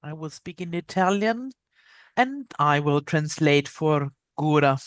I will speak in Italian and I will translate for Gura.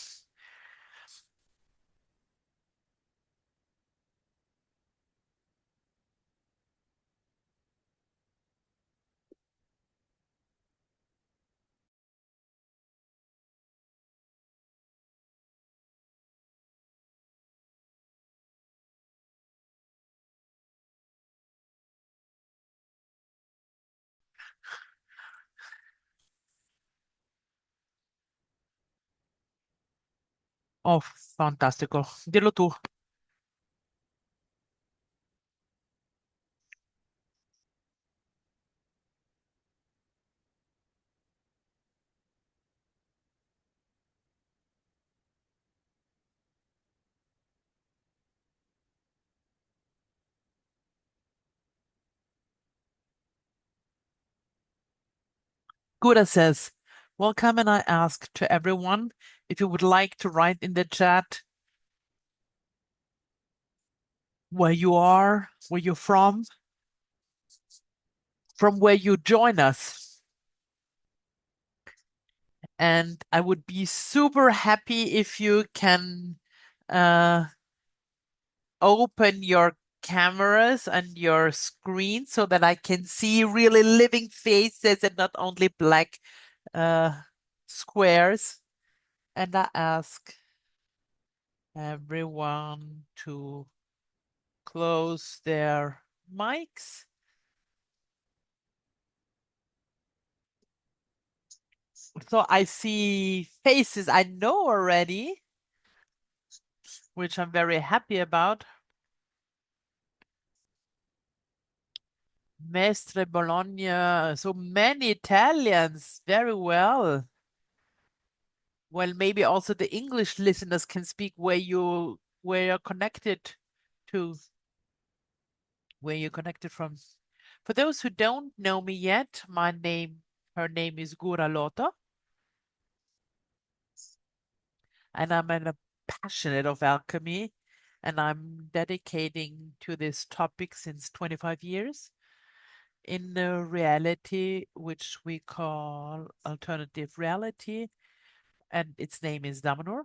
Oh, fantastico. Dillo tu. Gura says, welcome, and I ask to everyone if you would like to write in the chat where you are, where you're from where you join us. And I would be super happy if you can uh, open your cameras and your screen so that I can see really living faces and not only black uh, squares. And I ask everyone to close their mics. So I see faces I know already, which I'm very happy about. Mestre Bologna, so many Italians, very well. Well, maybe also the English listeners can speak where you're connected to, where you're connected from. For those who don't know me yet, her name is Gura Lota, and I'm a passionate of alchemy, and I'm dedicating to this topic since 25 years in a reality which we call alternative reality, and its name is Damanhur.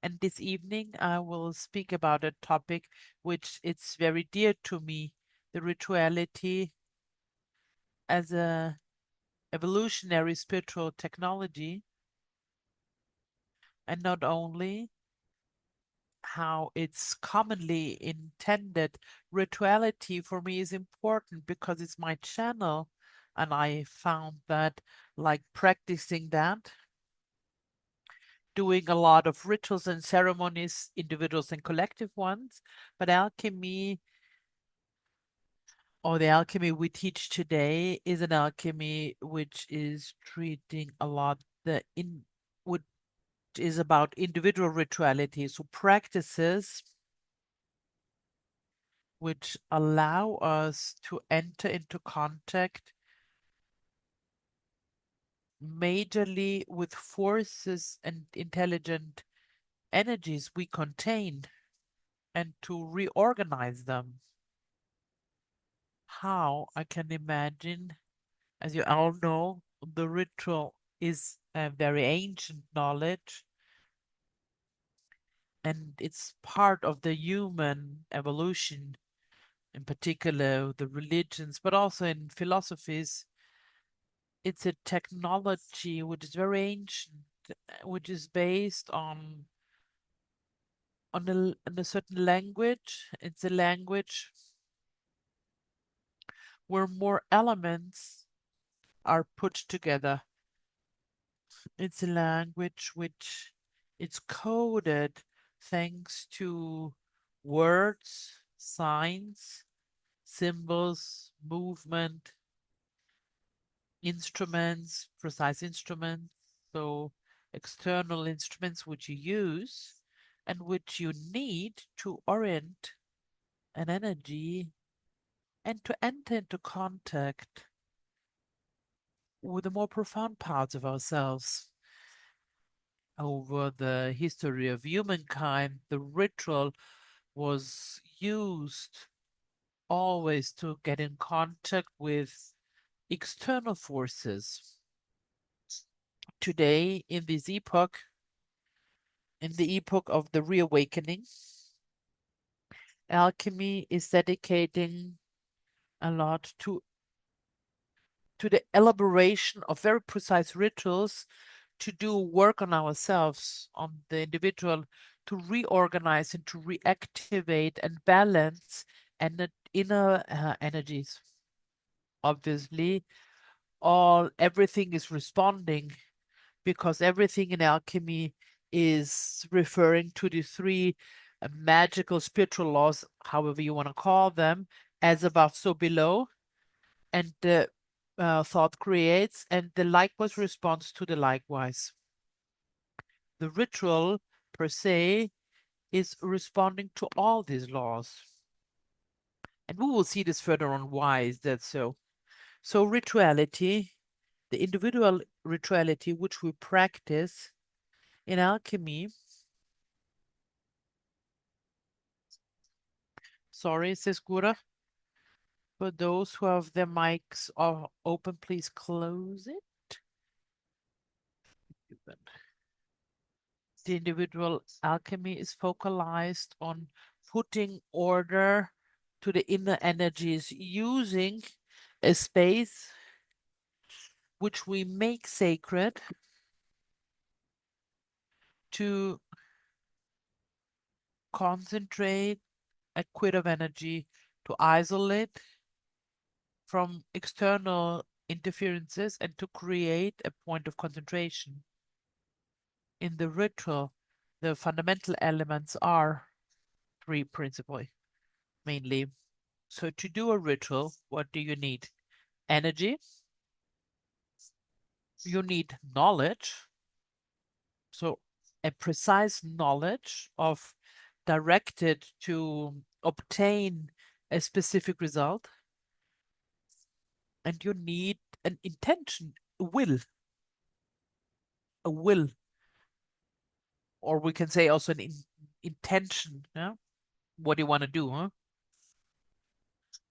And this evening I will speak about a topic which it's very dear to me, the rituality as a evolutionary spiritual technology, and not only how it's commonly intended. Rituality for me is important because it's my channel, and I found that like practicing that, doing a lot of rituals and ceremonies, individuals and collective ones, but alchemy, or the alchemy we teach today, is an alchemy which is treating a lot which is about individual rituality, so practices which allow us to enter into contact majorly with forces and intelligent energies we contain, and to reorganize them. How? I can imagine, as you all know, the ritual is a very ancient knowledge, and it's part of the human evolution, in particular the religions, but also in philosophies. It's a technology which is very ancient, which is based on a certain language. It's a language where more elements are put together. It's a language which it's coded thanks to words, signs, symbols, movement, instruments, precise instruments, so external instruments which you use and which you need to orient an energy and to enter into contact with the more profound parts of ourselves. Over the history of humankind, the ritual was used always to get in contact with external forces. Today, in the epoch of the reawakening, alchemy is dedicating a lot to the elaboration of very precise rituals to do work on ourselves, on the individual, to reorganize and to reactivate and balance and inner energies. Obviously, everything is responding because everything in alchemy is referring to the three magical spiritual laws, however you want to call them, as above, so below. And the thought creates, and the likewise responds to the likewise. The ritual per se is responding to all these laws. And we will see this further on why is that so. So rituality, the individual rituality which we practice in alchemy. Sorry, says Gura. For those who have their mics open, please close it. The individual alchemy is focalized on putting order to the inner energies using a space which we make sacred to concentrate a quid of energy, to isolate from external interferences and to create a point of concentration. In the ritual, the fundamental elements are three principally, mainly. So to do a ritual, what do you need? Energy, you need knowledge, so a precise knowledge of directed to obtain a specific result, and you need an intention, a will, or we can say also an intention. Yeah? What do you want to do? Huh?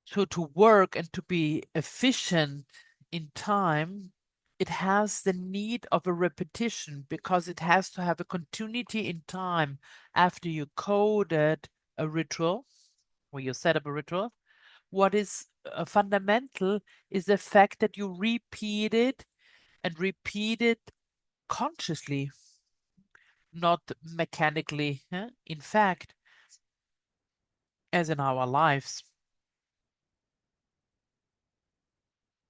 So to work and to be efficient in time, it has the need of a repetition because it has to have a continuity in time after you coded a ritual or you set up a ritual. What is fundamental is the fact that you repeat it and repeat it consciously, not mechanically. Huh? In fact, as in our lives,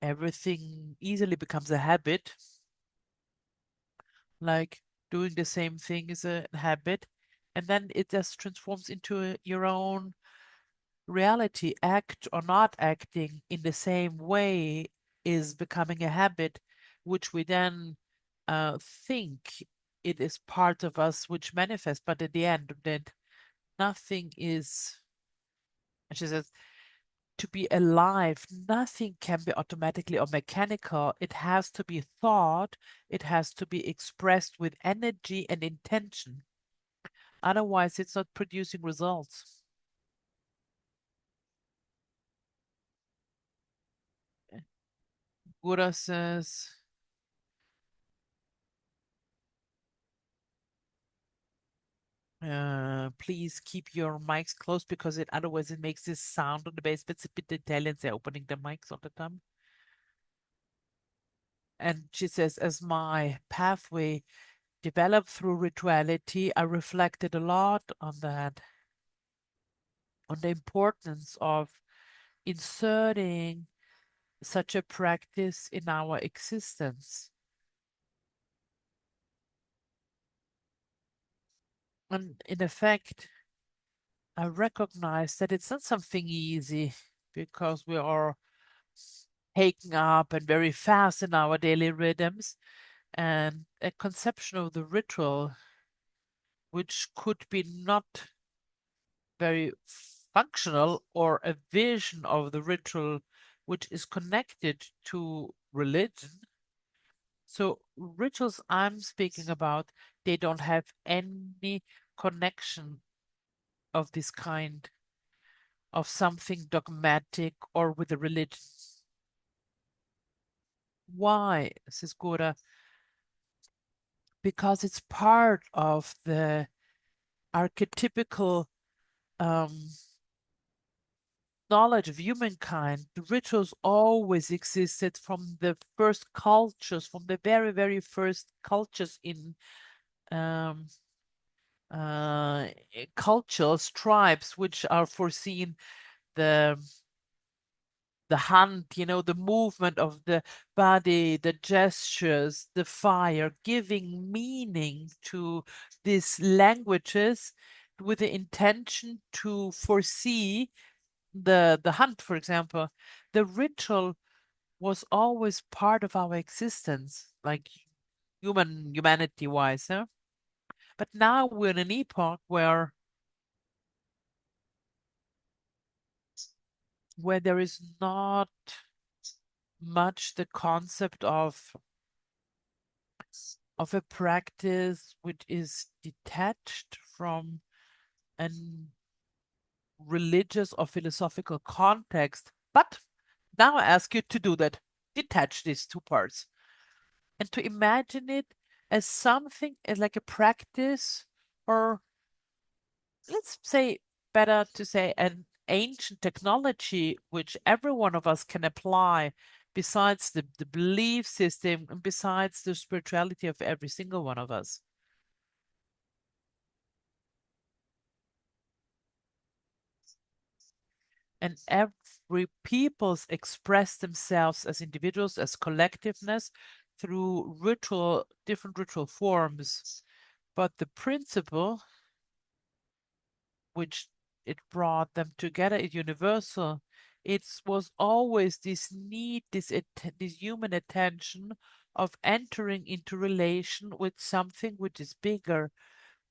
everything easily becomes a habit. Like doing the same thing is a habit, and then it just transforms into your own reality. Act or not acting in the same way is becoming a habit, which we then think it is part of us, which manifests, but at the end, that nothing is, and she says, to be alive, nothing can be automatically or mechanical. It has to be thought, it has to be expressed with energy and intention. Otherwise, it's not producing results. Buddha says, please keep your mics closed because otherwise it makes this sound on the bass. But it's a bit Italians, they're opening the mics all the time. And she says, as my pathway developed through rituality, I reflected a lot on that, on the importance of inserting such a practice in our existence. And in effect, I recognize that it's not something easy because we are taken up and very fast in our daily rhythms. And a conception of the ritual, which could be not very functional, or a vision of the ritual which is connected to religion. So rituals I'm speaking about, they don't have any connection of this kind, of something dogmatic or with a religion. Why, Siskura? Because it's part of the archetypical um, knowledge of humankind. The rituals always existed from the first cultures, from the very, very first cultures in um, cultures, tribes, which are foreseen the hunt, the movement of the body, the gestures, the fire, giving meaning to these languages with the intention to foresee the hunt, for example. The ritual was always part of our existence, like humanity wise, huh? But now we're in an epoch where there is not much the concept of a practice which is detached from an religious or philosophical context. But now I ask you to do that. Detach these two parts and to imagine it as something as like a practice, or let's say better to say an ancient technology which every one of us can apply besides the belief system and besides the spirituality of every single one of us. And every peoples express themselves as individuals, as collectiveness through different ritual forms. But the principle which it brought them together is universal. It was always this need, this human attention of entering into relation with something which is bigger,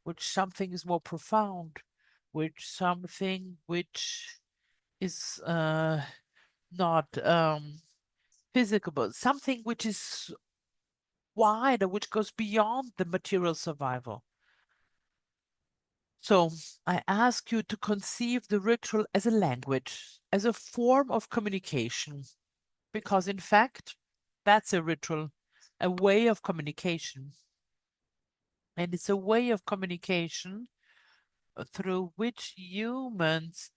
which something is more profound, which something which is not physical, but something which is wider, which goes beyond the material survival. So I ask you to conceive the ritual as a language, as a form of communication, because in fact, that's a ritual, a way of communication. And it's a way of communication through which humans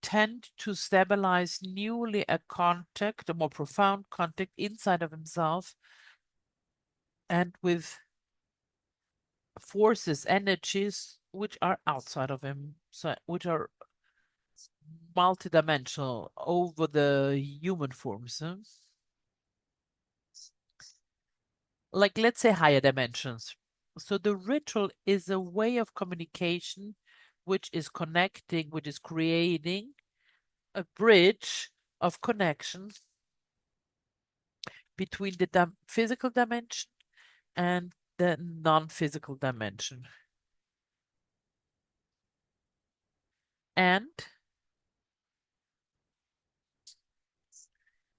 tend to stabilize newly a contact, a more profound contact inside of himself and with forces, energies which are outside of him, so which are multidimensional over the human forms. Like, let's say, higher dimensions. So the ritual is a way of communication which is connecting, which is creating a bridge of connection between the physical dimension and the non-physical dimension. And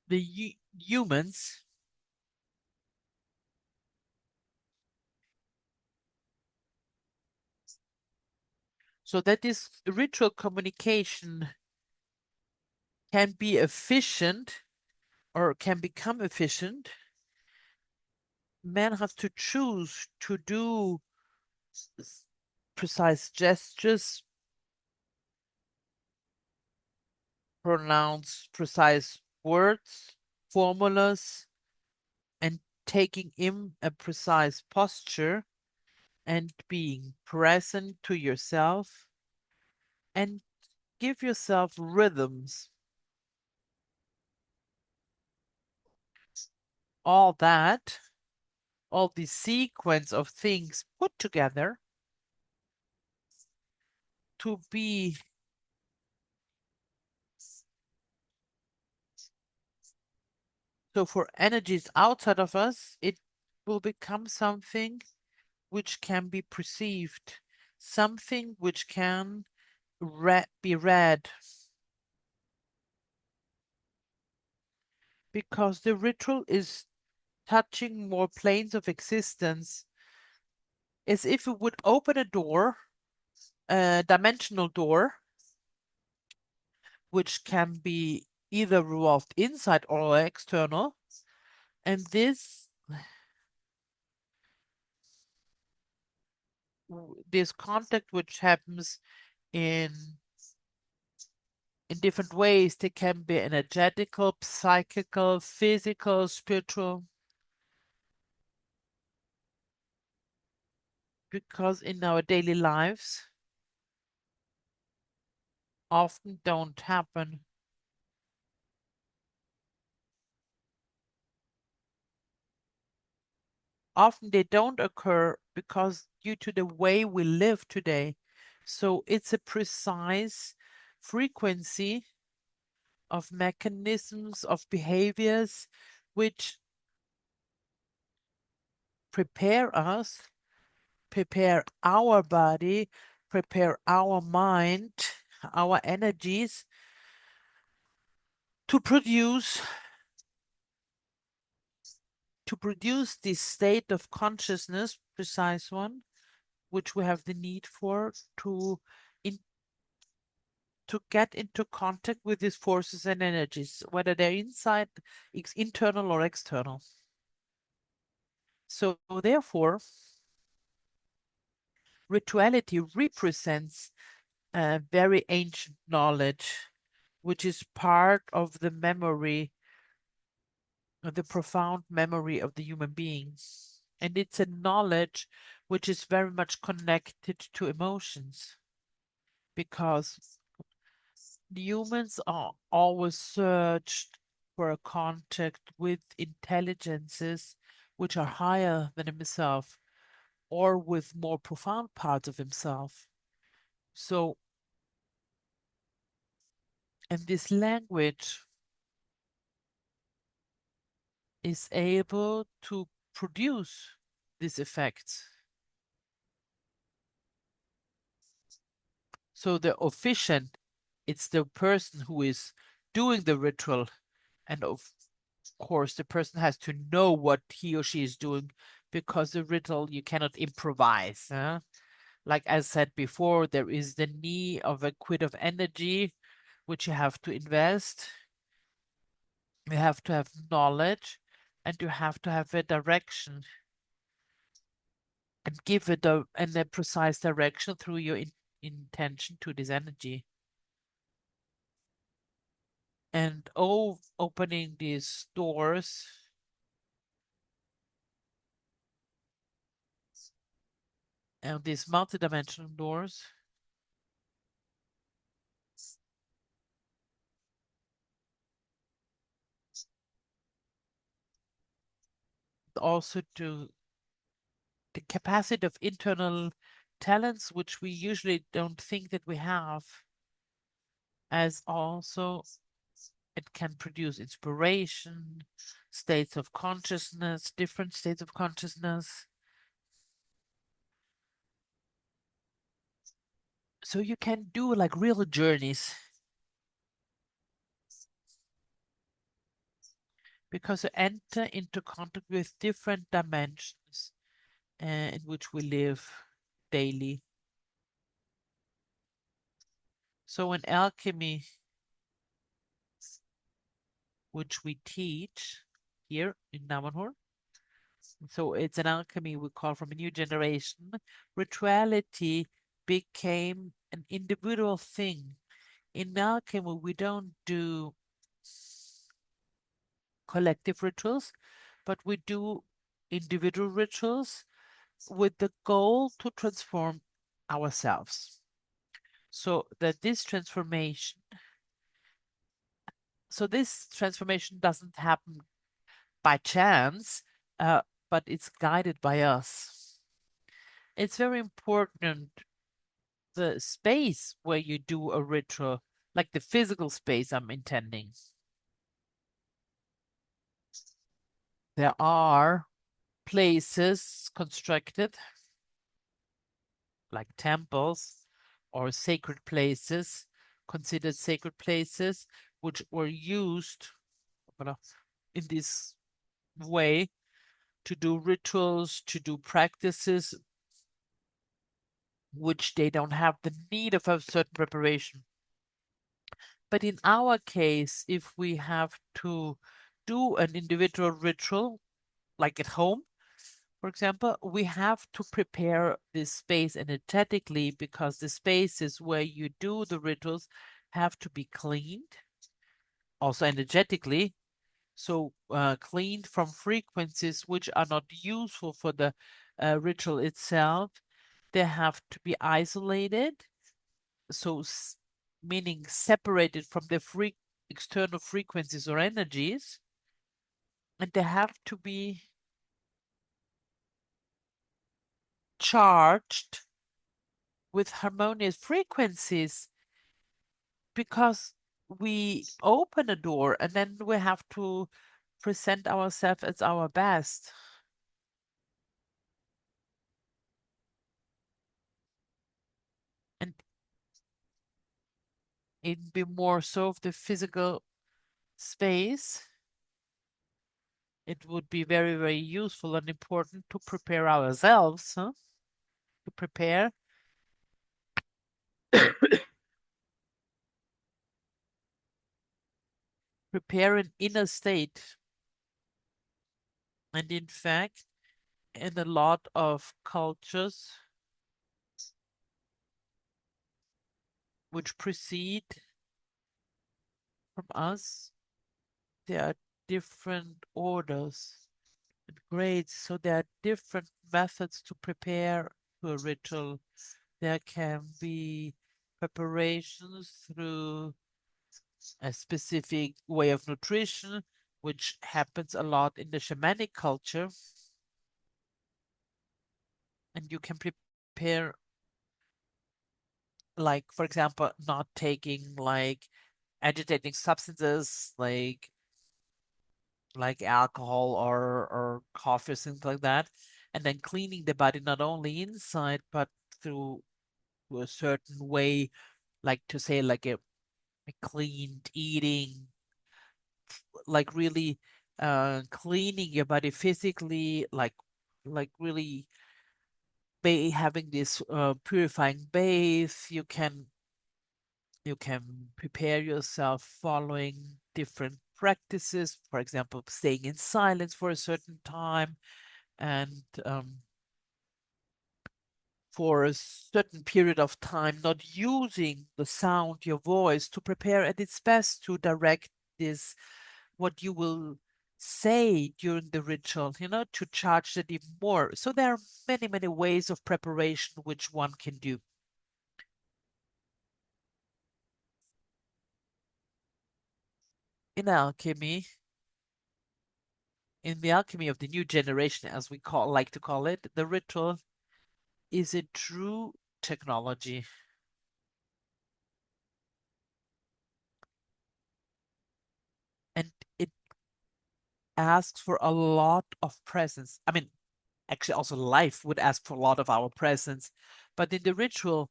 the humans, so that this ritual communication can be efficient or can become efficient, man has to choose to do precise gestures, pronounce precise words, formulas, and taking in a precise posture and being present to yourself and give yourself rhythms. All that, all the sequence of things put together to be so for energies outside of us, it will become something which can be perceived, something which can be read, because the ritual is touching more planes of existence, as if it would open a door, a dimensional door, which can be either revolved inside or external, And this contact which happens in different ways. They can be energetical, psychical, physical, spiritual, because in our daily lives often don't happen. Often they don't occur because due to the way we live today. So it's a precise frequency of mechanisms, of behaviors which prepare us, prepare our body, prepare our mind, our energies to produce this state of consciousness, precise one, which we have the need for in, to get into contact with these forces and energies, whether they're internal or external. So therefore, rituality represents a very ancient knowledge, which is part of the memory, the profound memory of the human beings. And it's a knowledge which is very much connected to emotions, because the humans are always searched for a contact with intelligences which are higher than himself or with more profound parts of himself. So, and this language is able to produce these effects. So the officiant, it's the person who is doing the ritual, and of course the person has to know what he or she is doing, because the ritual you cannot improvise. Like I said before, there is the need of a quid of energy which you have to invest. You have to have knowledge, and you have to have a direction and give it a precise direction through your intention to this energy. And opening these doors and these multidimensional doors also to the capacity of internal talents, which we usually don't think that we have, as also it can produce inspiration, states of consciousness, different states of consciousness. So you can do like real journeys, because you enter into contact with different dimensions in which we live daily. So in alchemy, which we teach here in Damanhur, so it's an alchemy we call from a new generation, rituality became an individual thing. In alchemy, we don't do collective rituals, but we do individual rituals with the goal to transform ourselves. So that this transformation doesn't happen by chance, uh, but it's guided by us. It's very important, the space where you do a ritual, like the physical space I'm intending. There are places constructed like temples or sacred places, considered sacred places, which were used in this way to do rituals, to do practices, which they don't have the need of a certain preparation. But in our case, if we have to do an individual ritual, like at home, for example, we have to prepare this space energetically because the spaces where you do the rituals have to be cleaned, also energetically. So cleaned from frequencies which are not useful for the ritual itself. They have to be isolated, so meaning separated from the external frequencies or energies, and they have to be charged with harmonious frequencies because we open a door and then we have to present ourselves as our best. And it be more so of the physical space, it would be very, very useful and important to prepare ourselves, huh? To prepare an inner state. And in fact, in a lot of cultures which precede from us, there are different orders and grades. So there are different methods to prepare to a ritual. There can be preparations through a specific way of nutrition, which happens a lot in the shamanic culture. And you can prepare, like, for example, not taking like agitating substances like alcohol or coffee or things like that, and then cleaning the body not only inside but through a certain way, like to say like a cleaned eating, like really cleaning your body physically, like really having this purifying bath. You can prepare yourself following different practices, for example, staying in silence for a certain time and for a certain period of time, not using the sound, your voice, to prepare at its best to direct this, what you will say during the ritual, to charge it even more. So there are many, many ways of preparation which one can do. In alchemy, in the alchemy of the new generation, as we like to call it, the ritual is a true technology, and it asks for a lot of presence. I mean, actually, also life would ask for a lot of our presence, but in the ritual,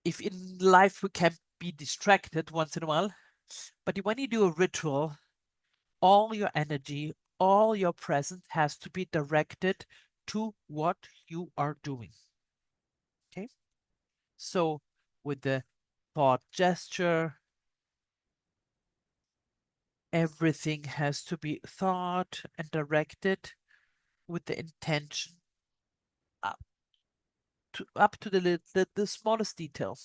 if in life we can be distracted once in a while, but when you do a ritual, all your energy, all your presence has to be directed to what you are doing. Okay. So with the thought gesture, everything has to be thought and directed with the intention up up to the smallest detail.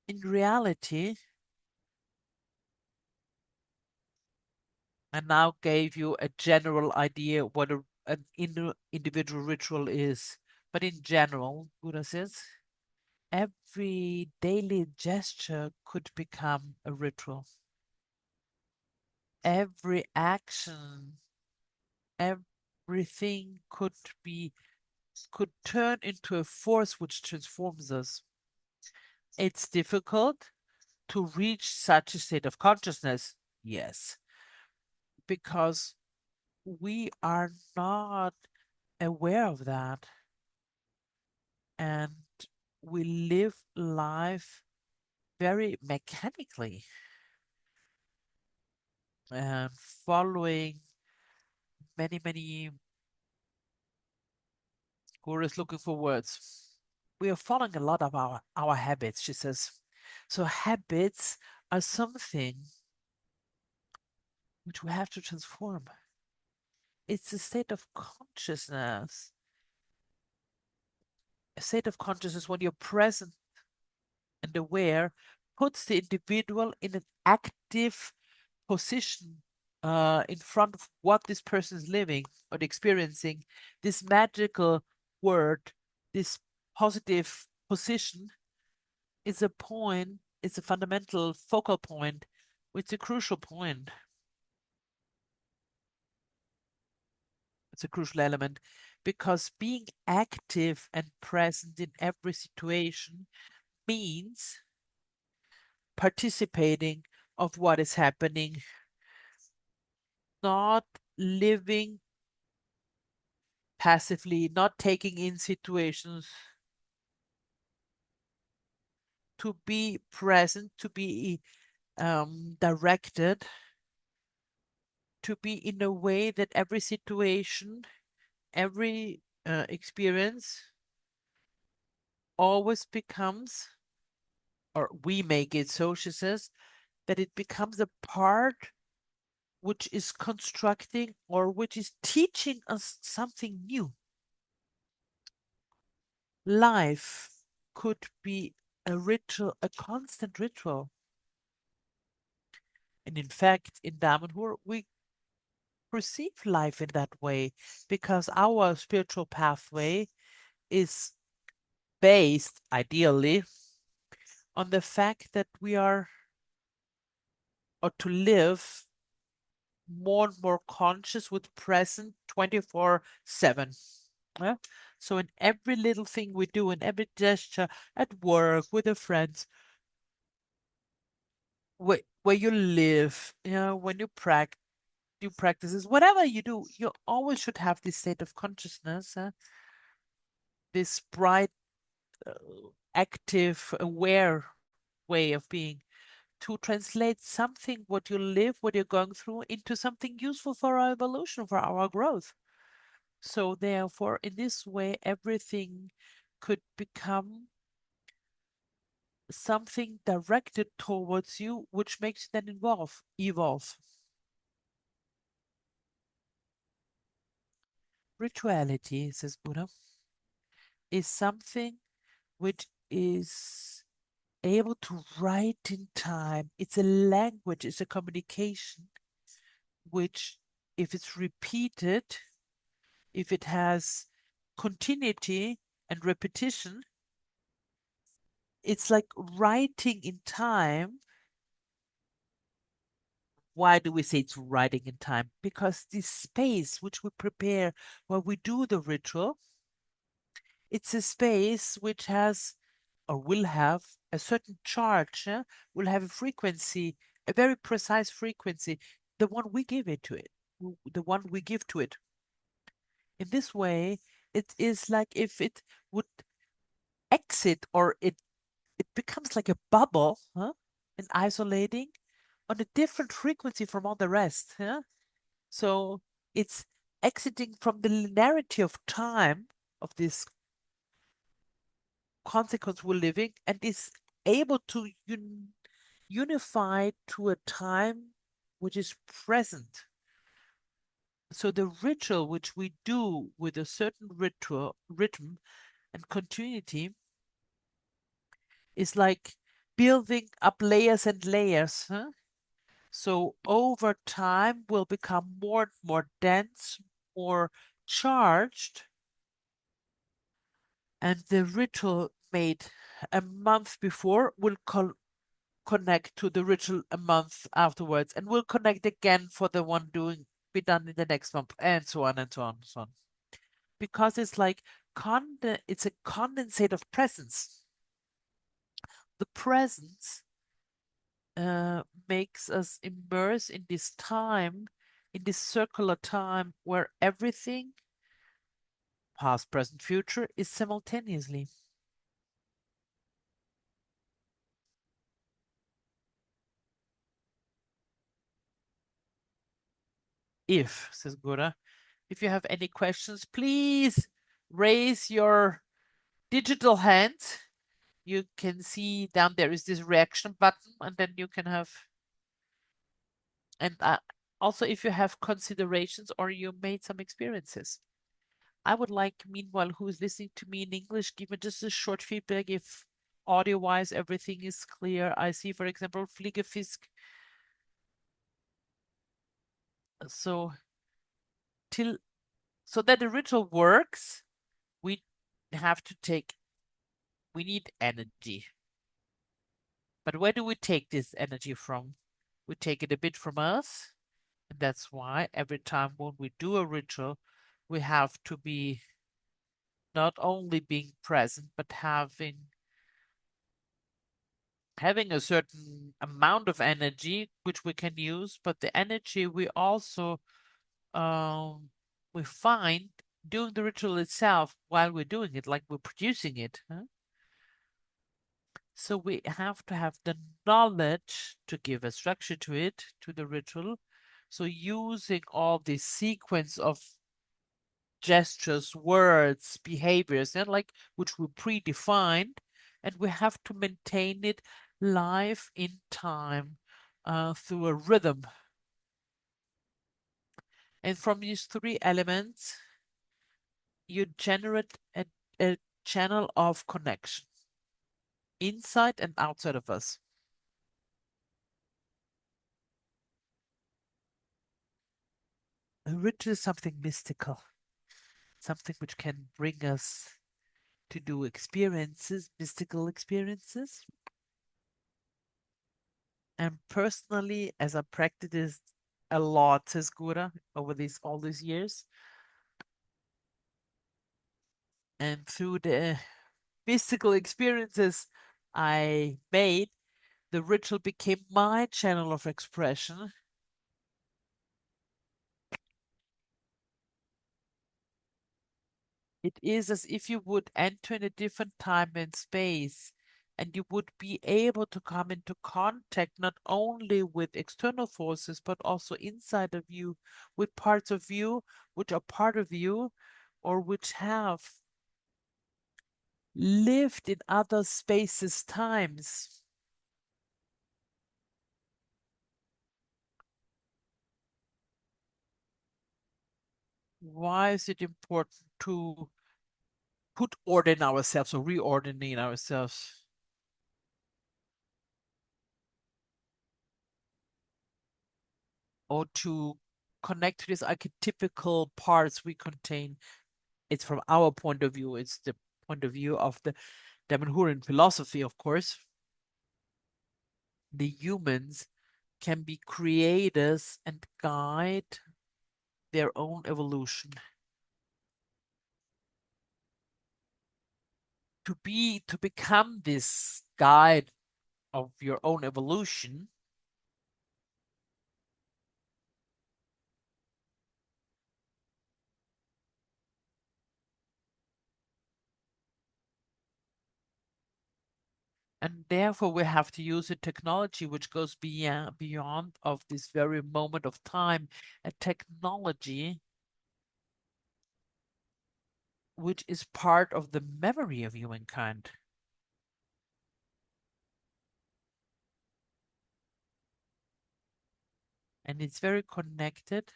In reality, I now gave you a general idea what an individual ritual is. But in general, Buddha says, every daily gesture could become a ritual. Every action, everything could turn into a force which transforms us. It's difficult to reach such a state of consciousness, yes, because we are not aware of that, and we live life very mechanically and following many, many gurus looking for words. We are following a lot of our habits, she says. So habits are something which we have to transform. It's a state of consciousness. A state of consciousness when you're present and aware puts the individual in an active position in front of what this person is living or experiencing. This magical word, this positive position is a point, it's a fundamental focal point, it's a crucial point. It's a crucial element because being active and present in every situation means participating of what is happening, not living passively, not taking in situations, to be present, to be directed, to be in a way that every situation, every experience always becomes, or we make it so, she says, that it becomes a part which is constructing or which is teaching us something new. Life could be a ritual, a constant ritual. And in fact, in Damanhur, we perceive life in that way because our spiritual pathway is based, ideally, on the fact that we are, or to live more and more conscious with present 24/7. Yeah? So in every little thing we do, in every gesture, at work, with the friends, where you live, when you practice, practices, whatever you do, you always should have this state of consciousness, this bright, uh, active, aware way of being, to translate something, what you live, what you're going through, into something useful for our evolution, for our growth. So therefore, in this way, everything could become something directed towards you, which makes you then evolve. Rituality, says Buddha, is something which is able to write in time. It's a language, it's a communication, which, if it's repeated, if it has continuity and repetition, it's like writing in time. Why do we say it's writing in time? Because this space which we prepare while we do the ritual, it's a space which has, or will have, a certain charge, will have a frequency, a very precise frequency, the one we give it to it, the one we give to it. In this way, it is like if it would exit, or it becomes like a bubble, and isolating on a different frequency from all the rest. So it's exiting from the linearity of time, of this consequence we're living, and is able to unify to a time which is present. So the ritual which we do with a certain rhythm and continuity is like building up layers and layers. So over time will become more and more dense, more charged, and the ritual made a month before will connect to the ritual a month afterwards, and will connect again for the one doing be done in the next month, and so on and so on and so on. Because it's like it's a condensate of presence. The presence makes us immerse in this time, in this circular time where everything, past, present, future, is simultaneously. If, says Gura, if you have any questions, please raise your digital hand. you can see down there is this reaction button, and then you can have, and also if you have considerations or you made some experiences. I would like, meanwhile, who is listening to me in English, give me just a short feedback if audio-wise everything is clear. I see, for example, Fliegefisk. So till so that the ritual works, we have to take, we need energy. But where do we take this energy from? We take it a bit from us. And that's why every time when we do a ritual, we have to be not only being present, but having a certain amount of energy which we can use, but the energy we also we find doing the ritual itself while we're doing it, like we're producing it. Huh? So we have to have the knowledge to give a structure to it, to the ritual. So using all this sequence of gestures, words, behaviors, and like which we predefined, and we have to maintain it live in time through a rhythm. And from these three elements, you generate a channel of connection inside and outside of us. A ritual is something mystical, something which can bring us to do experiences, mystical experiences. And personally, as I practiced this a lot, says Gura, over all these years, and through the mystical experiences I made, the ritual became my channel of expression. It is as if you would enter in a different time and space, and you would be able to come into contact not only with external forces, but also inside of you, with parts of you which are part of you or which have lived in other spaces, times. Why is it important to put order in ourselves or reordering ourselves? Or to connect to these archetypical parts we contain? It's from our point of view, it's the point of view of the Damanhuran philosophy, of course. The humans can be creators and guide their own evolution. To become this guide of your own evolution, and therefore we have to use a technology which goes beyond of this very moment of time, a technology which is part of the memory of humankind. And it's very connected.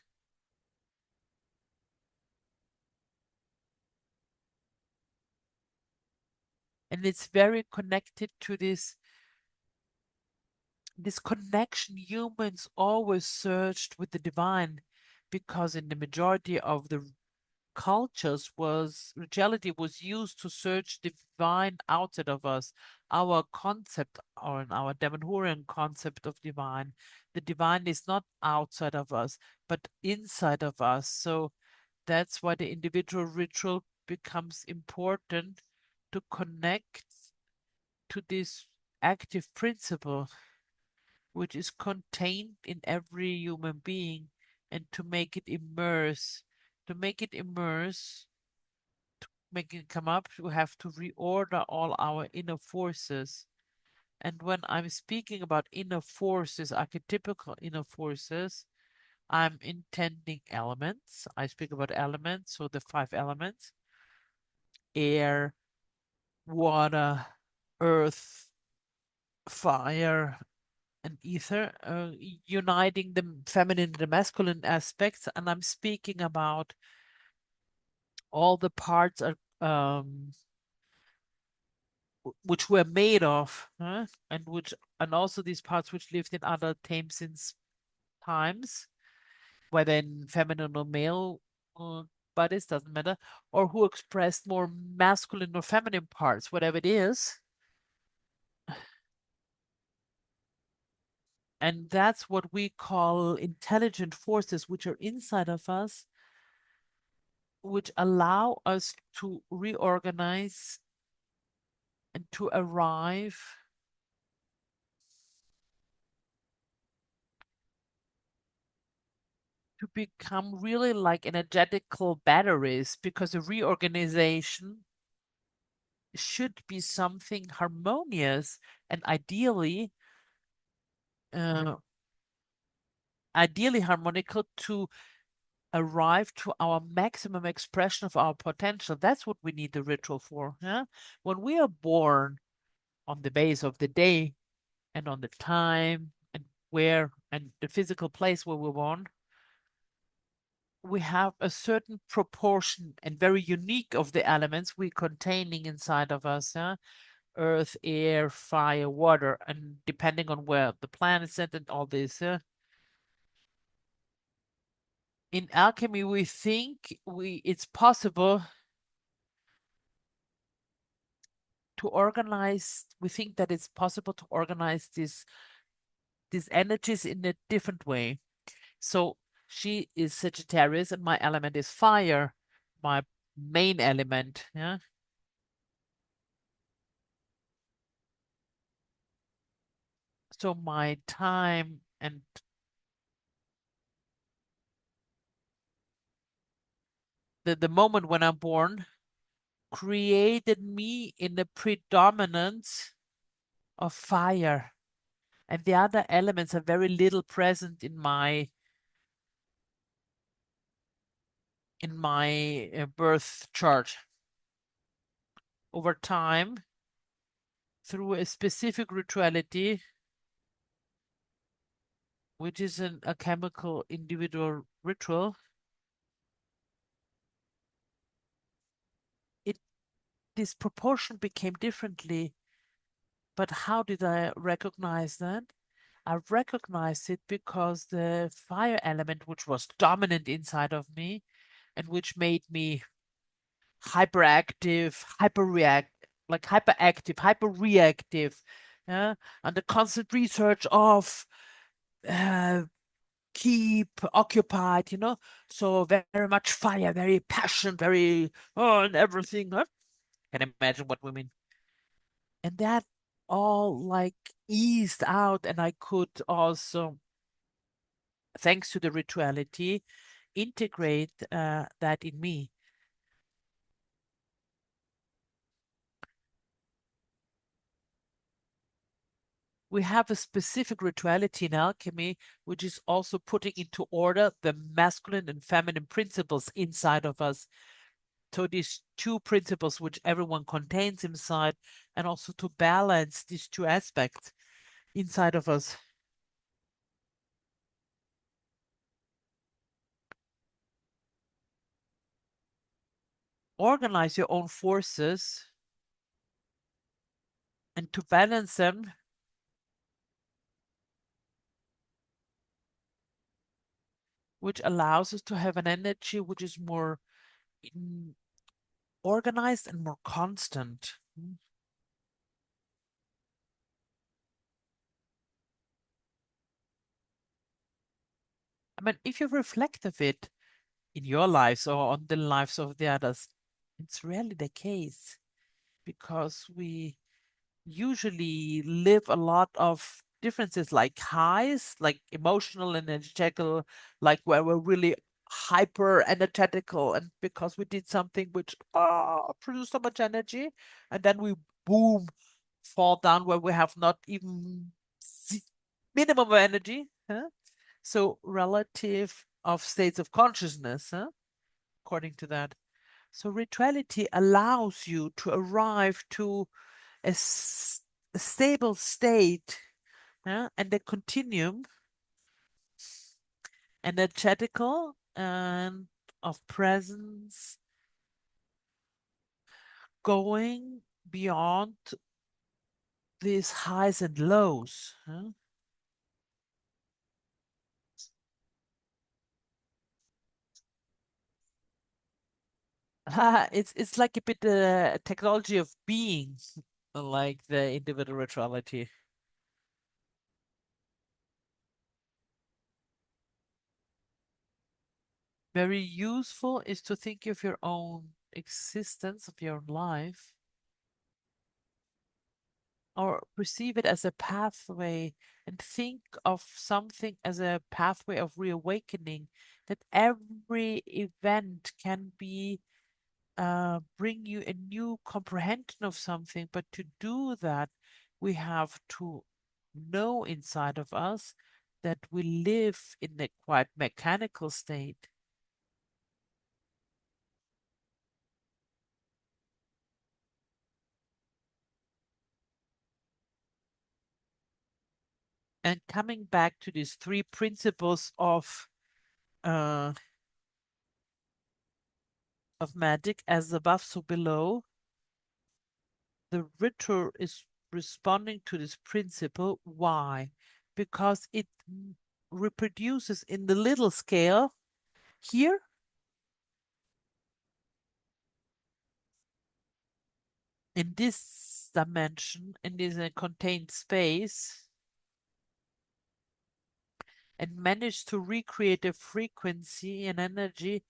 And it's very connected to this connection humans always searched with the divine, because in the majority of the cultures was rituality was used to search divine outside of us. Our concept, or our Damanhurian concept of divine, the divine is not outside of us, but inside of us. So that's why the individual ritual becomes important, to connect to this active principle which is contained in every human being, and to make it immerse. To make it immerse, make it come up, we have to reorder all our inner forces. And when I'm speaking about inner forces, archetypical inner forces, I'm intending elements. I speak about elements, so the five elements: air, water, earth, fire, and ether, uniting the feminine and the masculine aspects. And I'm speaking about all the parts are, which were made of, and also these parts which lived in other since times, whether in feminine or male bodies, doesn't matter, or who expressed more masculine or feminine parts, whatever it is. And that's what we call intelligent forces, which are inside of us, which allow us to reorganize and to arrive to become really like energetical batteries, because a reorganization should be something harmonious and uh, ideally harmonical to arrive to our maximum expression of our potential. That's what we need the ritual for. Yeah? When we are born, on the base of the day and on the time and where and the physical place where we're born, we have a certain proportion and very unique of the elements we containing inside of us. Yeah? Earth, air, fire, water, and depending on where the planets at and all this. In alchemy, we think it's possible to organize. We think that it's possible to organize these energies in a different way. So she is Sagittarius, and my element is fire, my main element. Yeah. So my time and the moment when I'm born created me in the predominance of fire, and the other elements are very little present in my birth chart. Over time, through a specific rituality, which is a chemical individual ritual, it this proportion became differently. But how did I recognize that? I recognized it because the fire element, which was dominant inside of me and which made me hyperactive, hyperactive, hyperreactive, yeah, and the constant research of uh, keep occupied, so very much fire, very passion, very and everything. Huh? Can imagine what we mean. And that all like eased out, and I could also, thanks to the rituality, integrate that in me. We have a specific rituality in alchemy, which is also putting into order the masculine and feminine principles inside of us. So these two principles, which everyone contains inside, and also to balance these two aspects inside of us. Organize your own forces and to balance them, which allows us to have an energy which is more organized and more constant. I mean, if you reflect of it in your lives or on the lives of the others, it's rarely the case, because we usually live a lot of differences, like highs, like emotional and energetical, like where we're really hyper energetical, and because we did something which produced so much energy, and then we boom fall down where we have not even minimum of energy. Huh? So relative of states of consciousness, huh? According to that. So rituality allows you to arrive to a stable state, and a continuum, energetical and of presence, going beyond these highs and lows. It's like a bit technology of being, like the individual rituality. Very useful is to think of your own existence, of your own life, or perceive it as a pathway and think of something as a pathway of reawakening, that every event can be bring you a new comprehension of something. But to do that, we have to know inside of us that we live in a quite mechanical state. And coming back to these three principles uh, of magic, as above, so below, the ritual is responding to this principle. Why? Because it reproduces in the little scale here, in this dimension, in this contained space, and manage to recreate a frequency and energy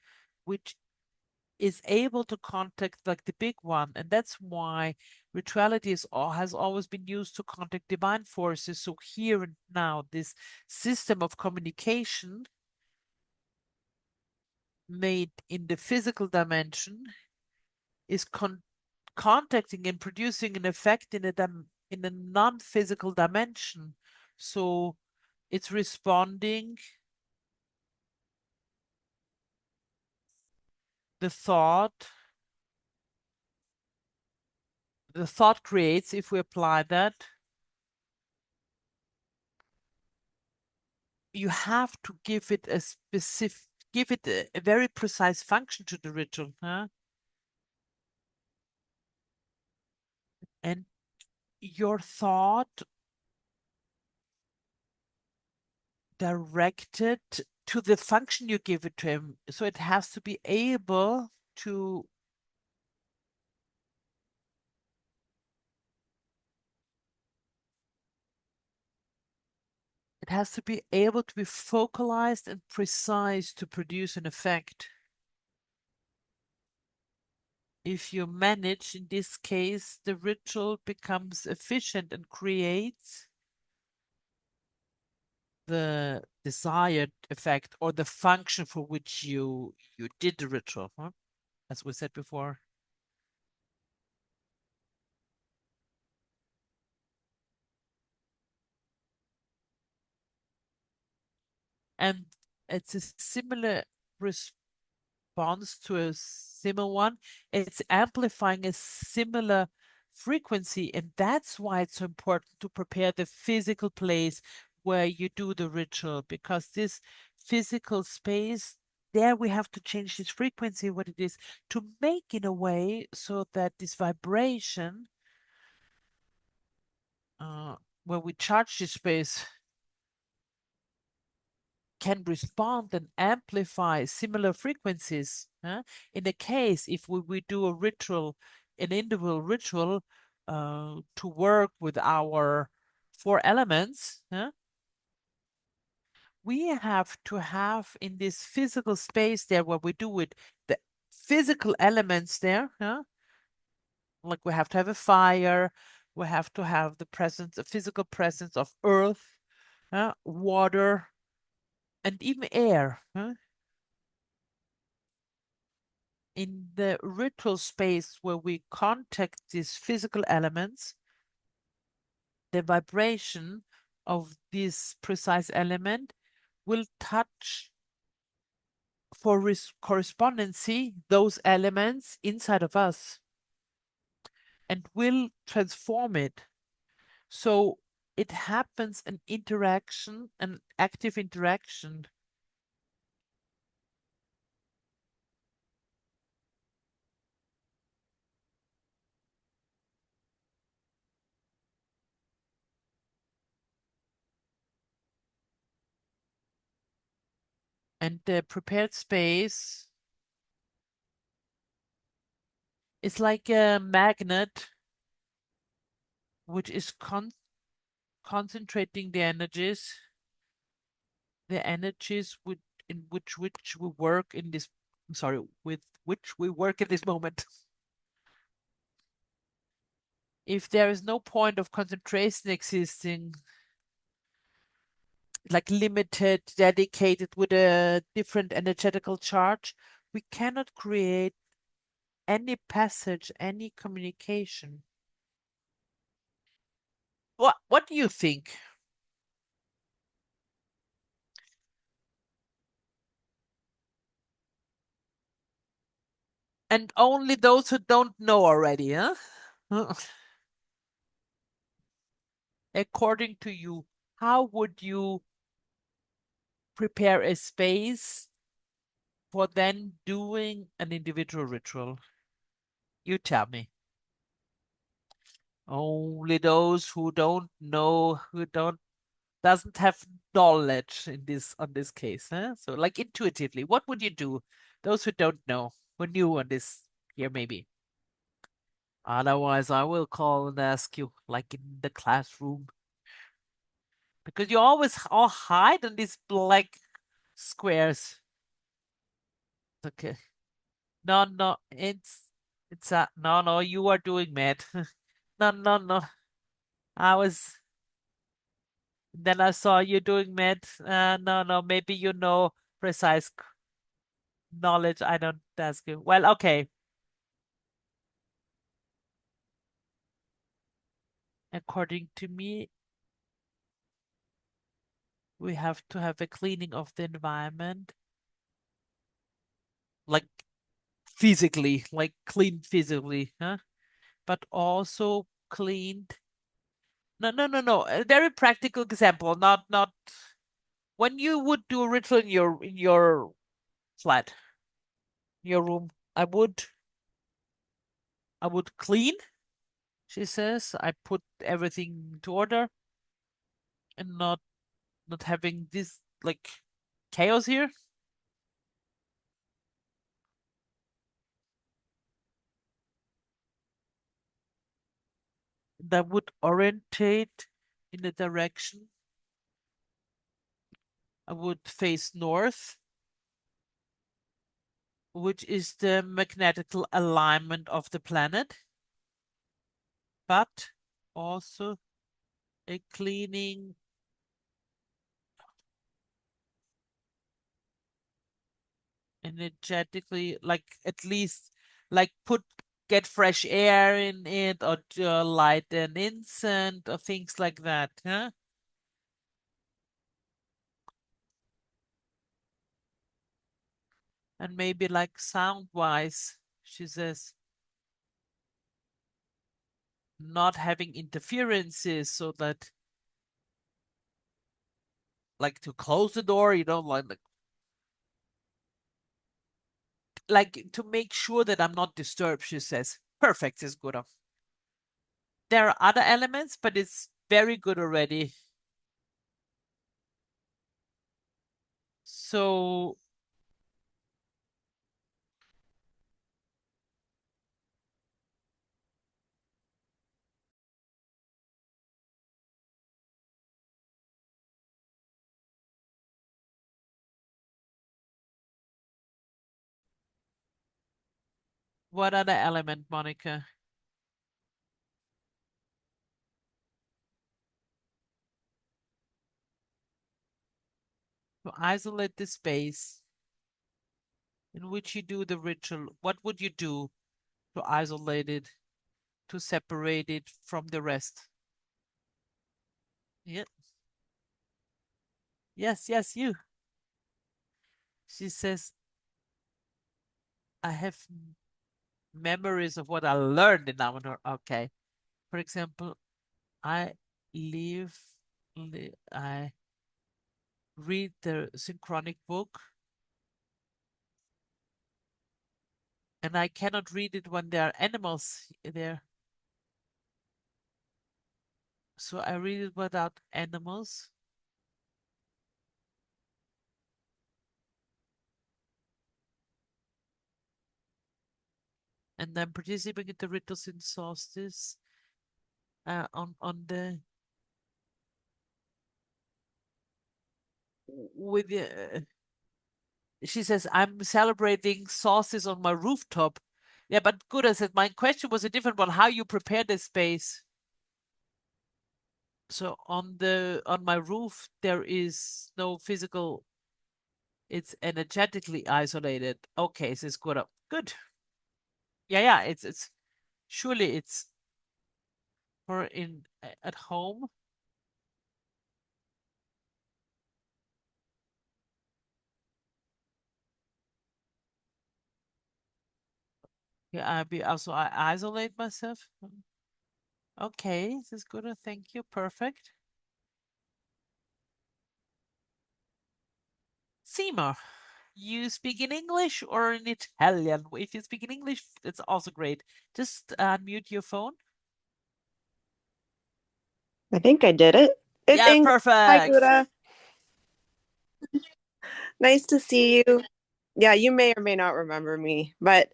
which is able to contact like the big one. And that's why rituality has always been used to contact divine forces. So here and now, this system of communication made in the physical dimension is contacting and producing an effect in a non-physical dimension. So it's responding the thought, the thought creates, if we apply that, you have to give it a specific, give it a very precise function to the ritual, huh? And your thought directed to the function you give it to him. So it has to be able to, it has to be able to be focalized and precise to produce an effect. If you manage, in this case, the ritual becomes efficient and creates the desired effect or the function for which you did the ritual, huh? As we said before. And it's a similar response to a similar one. It's amplifying a similar frequency, and that's why it's so important to prepare the physical place where you do the ritual, because this physical space, there we have to change this frequency, what it is, to make in a way so that this vibration, uh, where we charge this space, can respond and amplify similar frequencies. In a case, if we do a ritual, an individual ritual, to work with our four elements, we have to have in this physical space there where we do it, the physical elements there, like we have to have a fire, we have to have the presence, a physical presence of earth, water, and even air. In the ritual space where we contact these physical elements, the vibration of this precise element will touch for correspondency those elements inside of us. and will transform it. So it happens an interaction, an active interaction. And the prepared space is like a magnet which is concentrating the energies in which we work in this, I'm sorry, with which we work at this moment. If there is no point of concentration existing, like limited, dedicated with a different energetical charge, we cannot create any passage, any communication. What do you think? And only those who don't know already, huh? According to you, how would you prepare a space for then doing an individual ritual? You tell me. Only those who don't know, who don't doesn't have knowledge in this on this case, huh? So like intuitively, what would you do? Those who don't know, who new on this here maybe. Otherwise, I will call and ask you, like in the classroom, because you always all hide in these black squares. Okay. No, no, it's no, no. You are doing mad. No, no, no. I was. Then I saw you doing mad. No, no. Maybe you know precise knowledge. I don't ask you. Well, okay. According to me, we have to have a cleaning of the environment, like physically, like clean physically, huh? But also cleaned. No, no, no, no. A very practical example. Not when you would do a ritual in your flat, your room. I would clean. She says I put everything to order and not having this like chaos here. That would orientate in the direction. I would face north, which is the magnetical alignment of the planet, but also a cleaning energetically, like at least like put get fresh air in it or light an incense or things like that, huh? And maybe like sound wise, she says, not having interferences so that like to close the door, like to make sure that I'm not disturbed, she says. Perfect is good. There are other elements, but it's very good already. So what other element, Monica? To isolate the space in which you do the ritual, what would you do to isolate it, to separate it from the rest? Yeah. Yes, yes, you. She says, I have memories of what I learned in Damanhur. Okay. For example, I live, I read the synchronic book, and I cannot read it when there are animals there. So I read it without animals. And then participating in the rituals in solstice on the with the she says I'm celebrating solstice on my rooftop. Yeah, but good. I said my question was a different one. How you prepare the space? So on my roof there is no physical. It's energetically isolated. Okay, so it's good. Good. Yeah, yeah. It's surely it's for in at home. Yeah, I isolate myself. Okay, this is good. Thank you. Perfect. Seymour, you speak in English or in Italian? If you speak in English, it's also great. Just unmute your phone. I think I did it. It's Yeah, English. Hi, perfect. Guda. Nice to see you. Yeah, you may or may not remember me, but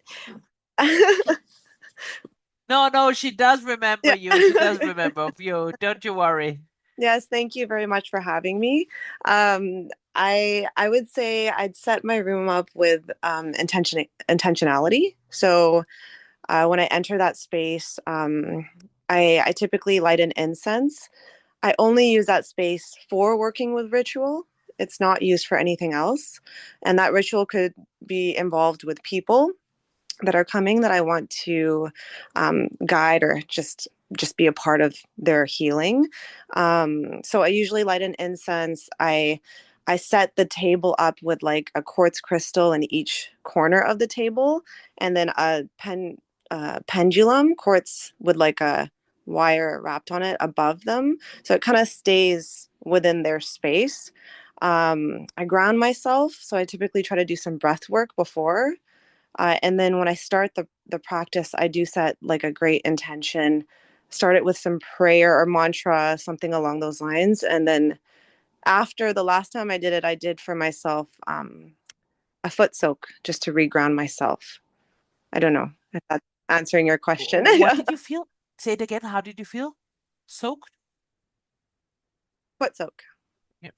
No, no, she does remember yeah. you. She does remember you. Don't you worry. Yes, thank you very much for having me. I would say I'd set my room up with intentionality. So when I enter that space, I typically light an incense. I only use that space for working with ritual. It's not used for anything else. And that ritual could be involved with people that are coming that I want to guide or just be a part of their healing. So I usually light an incense. I set the table up with like a quartz crystal in each corner of the table, and then a pendulum quartz with like a wire wrapped on it above them, so it kind of stays within their space. I ground myself, so I typically try to do some breath work before, and then when I start the practice, I do set like a great intention, start it with some prayer or mantra, something along those lines. And then after the last time I did it, I did for myself a foot soak just to reground myself. I don't know if that's answering your question. What did you feel? Say it again. How did you feel? Soaked? Foot soak. Yeah.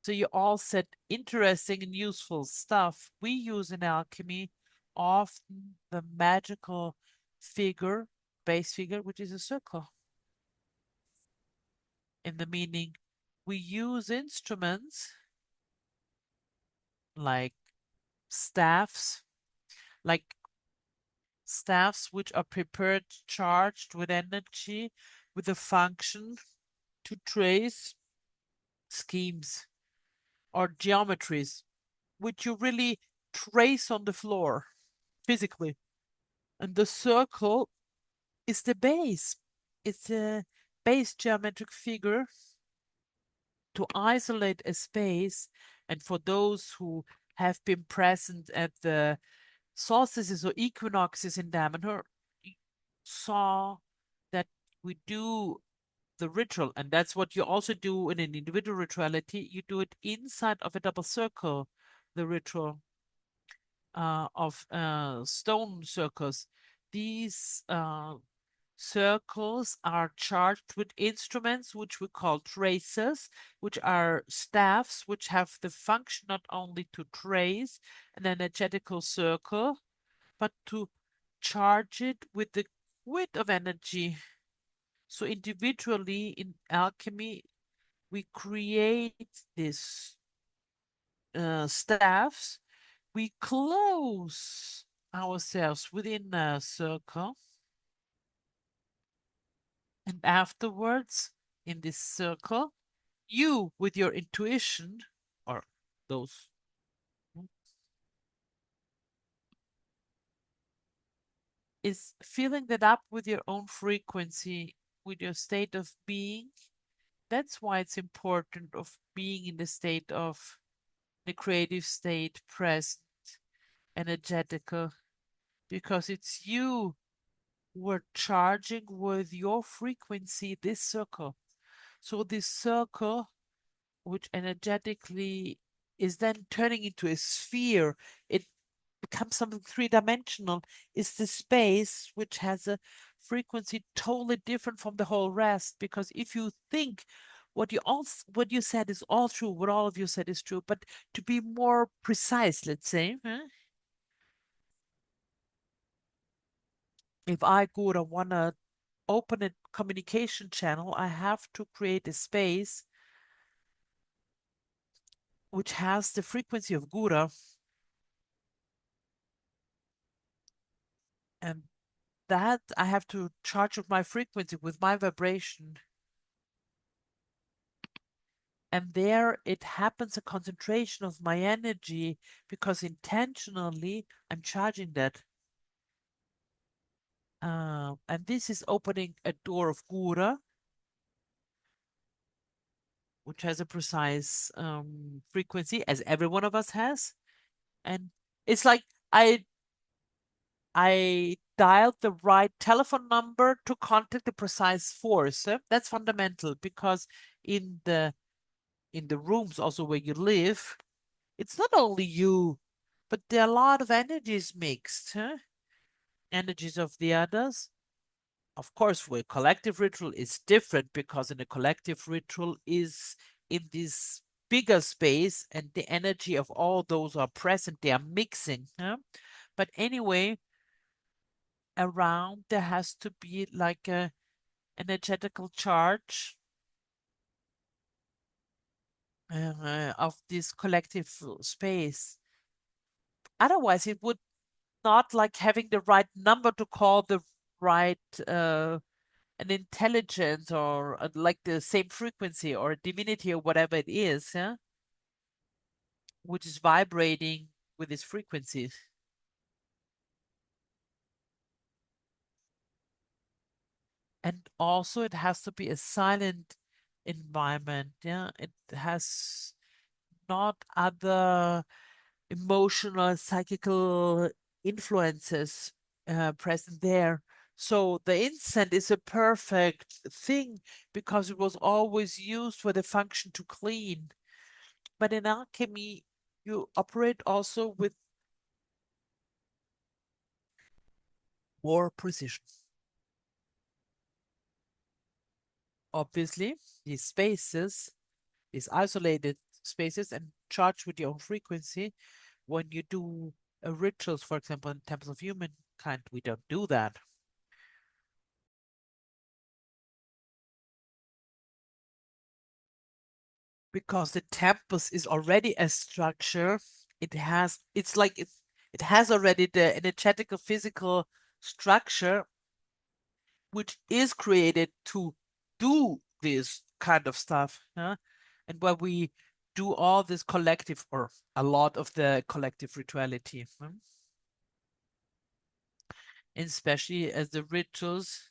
So you all said interesting and useful stuff. We use in alchemy often the magical figure, base figure, which is a circle. In the meaning, we use instruments like staffs, like staffs which are prepared, charged with energy, with a function to trace schemes or geometries, which you really trace on the floor physically. And the circle is the base. It's a base geometric figure to isolate a space. And for those who have been present at the solstices or equinoxes in Damanhur, saw that we do the ritual, and that's what you also do in an individual rituality. You do it inside of a double circle, the ritual of stone circles. These circles are charged with instruments which we call tracers, which are staffs which have the function not only to trace an energetical circle, but to charge it with the width of energy. So individually in alchemy, we create these staffs. We close ourselves within a circle, and afterwards, in this circle, you with your intuition, or those is filling that up with your own frequency, with your state of being. That's why it's important of being in the state of the creative state, present, energetical, because it's you who are charging with your frequency this circle. So this circle, which energetically is then turning into a sphere, it becomes something three-dimensional, is the space which has a frequency totally different from the whole rest. Because if you think what you said is all true, what all of you said is true, but to be more precise, let's say, if I go to want to open a communication channel, I have to create a space which has the frequency of Gura, and that I have to charge with my frequency, with my vibration. And there it happens a concentration of my energy because intentionally I'm charging that. And this is opening a door of Gura, which has a precise frequency, as every one of us has. And it's like I dialed the right telephone number to contact the precise force. That's fundamental because in the rooms also where you live, it's not only you, but there are a lot of energies mixed, energies of the others. Of course, with collective ritual is different because in a collective ritual is in this bigger space and the energy of all those are present, they are mixing. But anyway, around there has to be like a energetical charge of this collective space. Otherwise, it would not like having the right number to call the right an intelligence or like the same frequency or a divinity or whatever it is, yeah, which is vibrating with its frequencies. And also it has to be a silent environment, yeah. It has not other emotional, psychical influences present there. So the incense is a perfect thing because it was always used for the function to clean. But in alchemy, you operate also with more precision. Obviously, these spaces, these isolated spaces and charged with your own frequency, when you do rituals, for example, in temples of humankind, we don't do that. Because the temples is already a structure. It has already the energetical physical structure which is created to do this kind of stuff, yeah? And where we do all this collective or a lot of the collective rituality, especially as the rituals,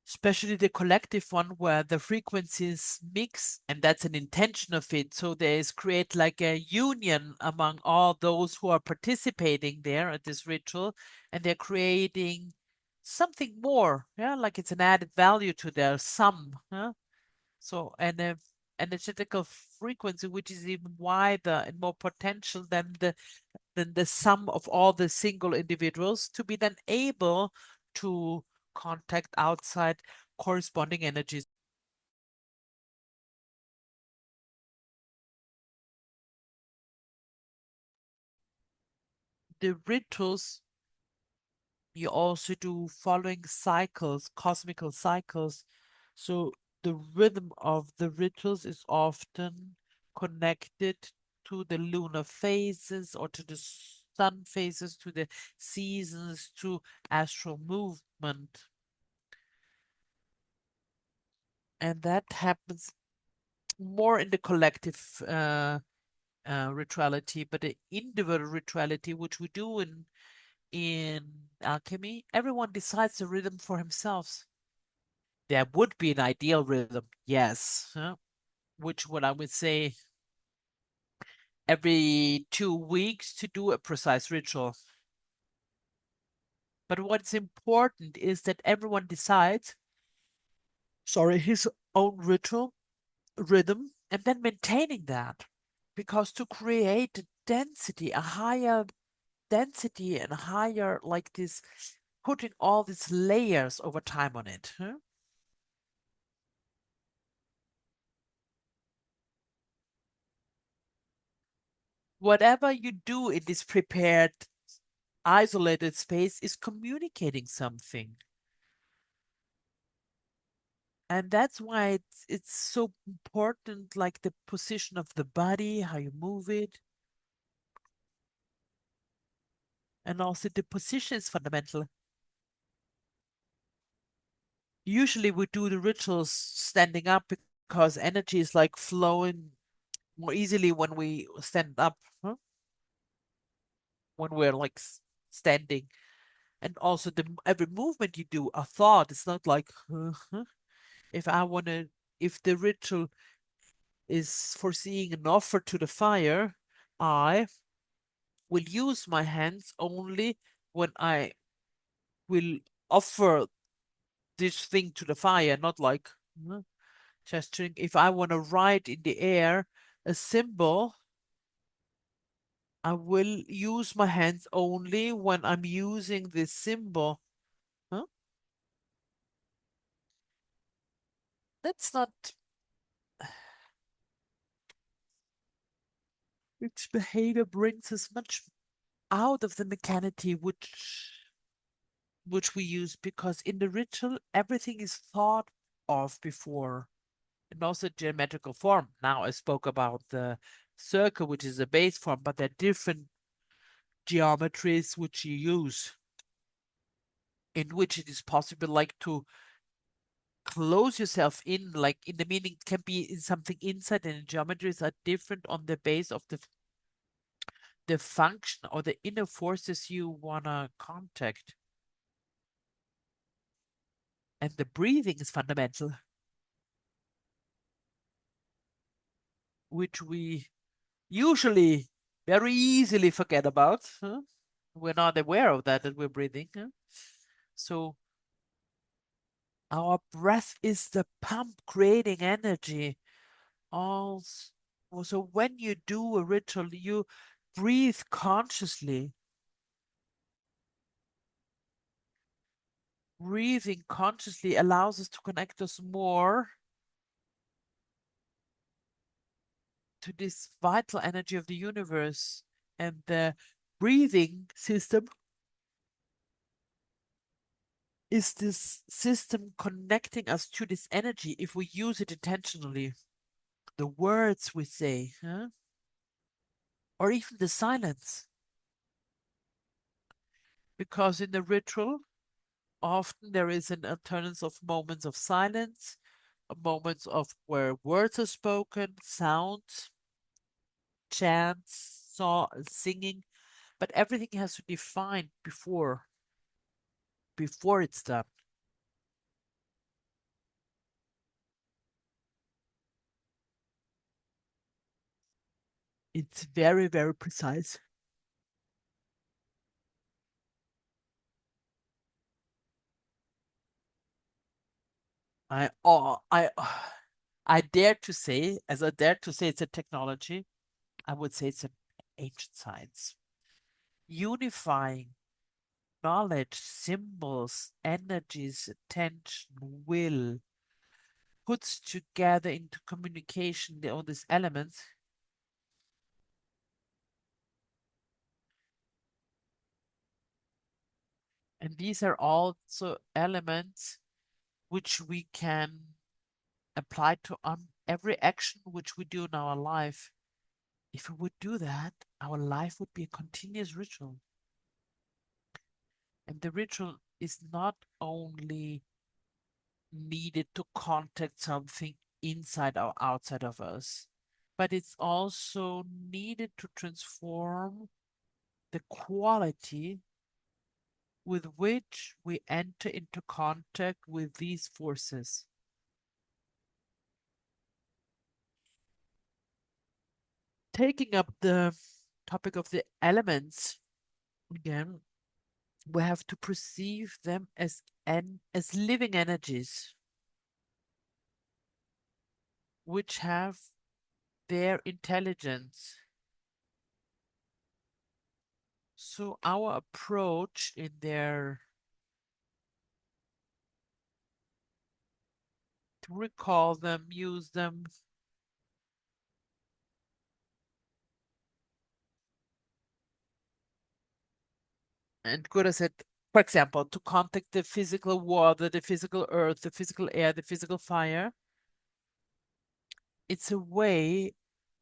especially the collective one where the frequencies mix, and that's an intention of it. So there is create like a union among all those who are participating there at this ritual, and they're creating something more, yeah, like it's an added value to their sum, yeah? So and a energetical frequency which is even wider and more potential than the sum of all the single individuals to be then able to contact outside corresponding energies. The rituals you also do following cycles, cosmical cycles. So the rhythm of the rituals is often connected to the lunar phases or to the sun phases, to the seasons, to astral movement. And that happens more in the collective rituality, but the individual rituality, which we do in in alchemy, everyone decides the rhythm for himself. There would be an ideal rhythm, yes, which what I would say every 2 weeks to do a precise ritual. But what's important is that everyone decides, sorry, his own ritual rhythm and then maintaining that. Because to create a density, a higher density and higher, like this, putting all these layers over time on it. Huh? Whatever you do in this prepared, isolated space is communicating something. And that's why it's so important, like the position of the body, how you move it, and also the position is fundamental. Usually we do the rituals standing up because energy is like flowing more easily when we stand up, huh? When we're like standing. And also the every movement you do, a thought, it's not like if I want to, if the ritual is foreseeing an offer to the fire, I will use my hands only when I will offer this thing to the fire, not like gesturing. If I want to write in the air a symbol, I will use my hands only when I'm using this symbol. Huh? That's not which behavior brings us much out of the mechanicity which we use because in the ritual everything is thought of before and also geometrical form. Now I spoke about the circle, which is a base form, but there are different geometries which you use in which it is possible like to close yourself in, like in the meaning can be in something inside and the geometries are different on the base of the function or the inner forces you wanna contact. And the breathing is fundamental, which we usually very easily forget about. Huh? We're not aware of that we're breathing. Huh? So our breath is the pump creating energy. Also, so when you do a ritual, you breathe consciously. Breathing consciously allows us to connect us more to this vital energy of the universe. And the breathing system is this system connecting us to this energy if we use it intentionally. The words we say, huh? Or even the silence. Because in the ritual, often there is an alternance of moments of silence, moments of where words are spoken, sounds, chants, singing, but everything has to be defined before it's done. It's very, very precise. I I dare to say, as I dare to say it's a technology, I would say it's an ancient science. Unifying knowledge, symbols, energies, attention, will, puts together into communication all these elements. And these are also elements which we can apply to every action which we do in our life. If we would do that, our life would be a continuous ritual. And the ritual is not only needed to contact something inside or outside of us, but it's also needed to transform the quality with which we enter into contact with these forces. Taking up the topic of the elements again, we have to perceive them as living energies which have their intelligence. So our approach in their to recall them, use them, and Gura said, for example, to contact the physical water, the physical earth, the physical air, the physical fire, it's a way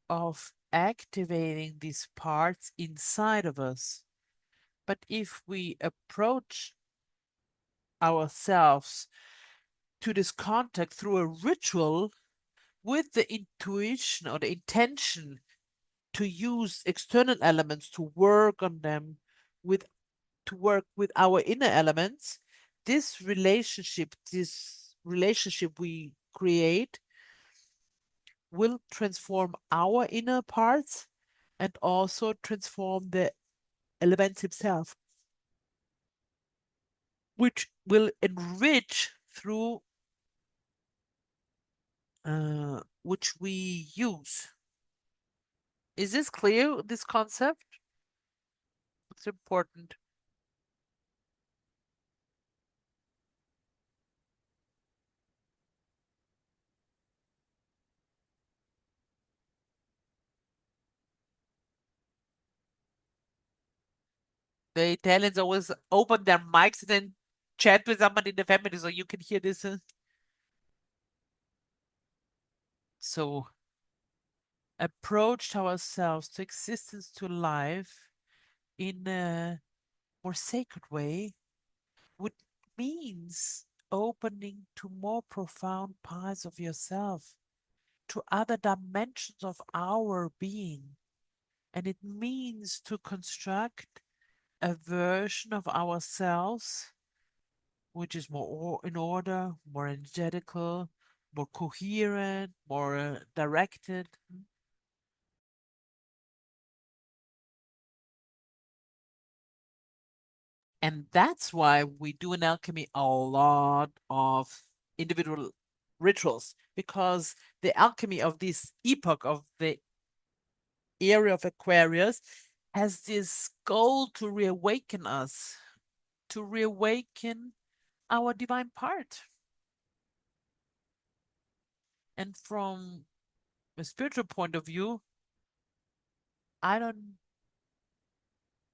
of activating these parts inside of us. But if we approach ourselves to this contact through a ritual with the intuition or the intention to use external elements to work on them, with to work with our inner elements, this relationship we create will transform our inner parts and also transform the element himself, which will enrich through which we use. Is this clear, this concept? It's important. The Italians always open their mics and then chat with someone in the family so you can hear this. So approached ourselves to existence, to life in a more sacred way, which means opening to more profound parts of yourself, to other dimensions of our being. And it means to construct a version of ourselves which is more in order, more energetical, more coherent, more directed. And that's why we do in alchemy a lot of individual rituals, because the alchemy of this epoch of the era of Aquarius has this goal to reawaken us, to reawaken our divine part. And from a spiritual point of view, I don't,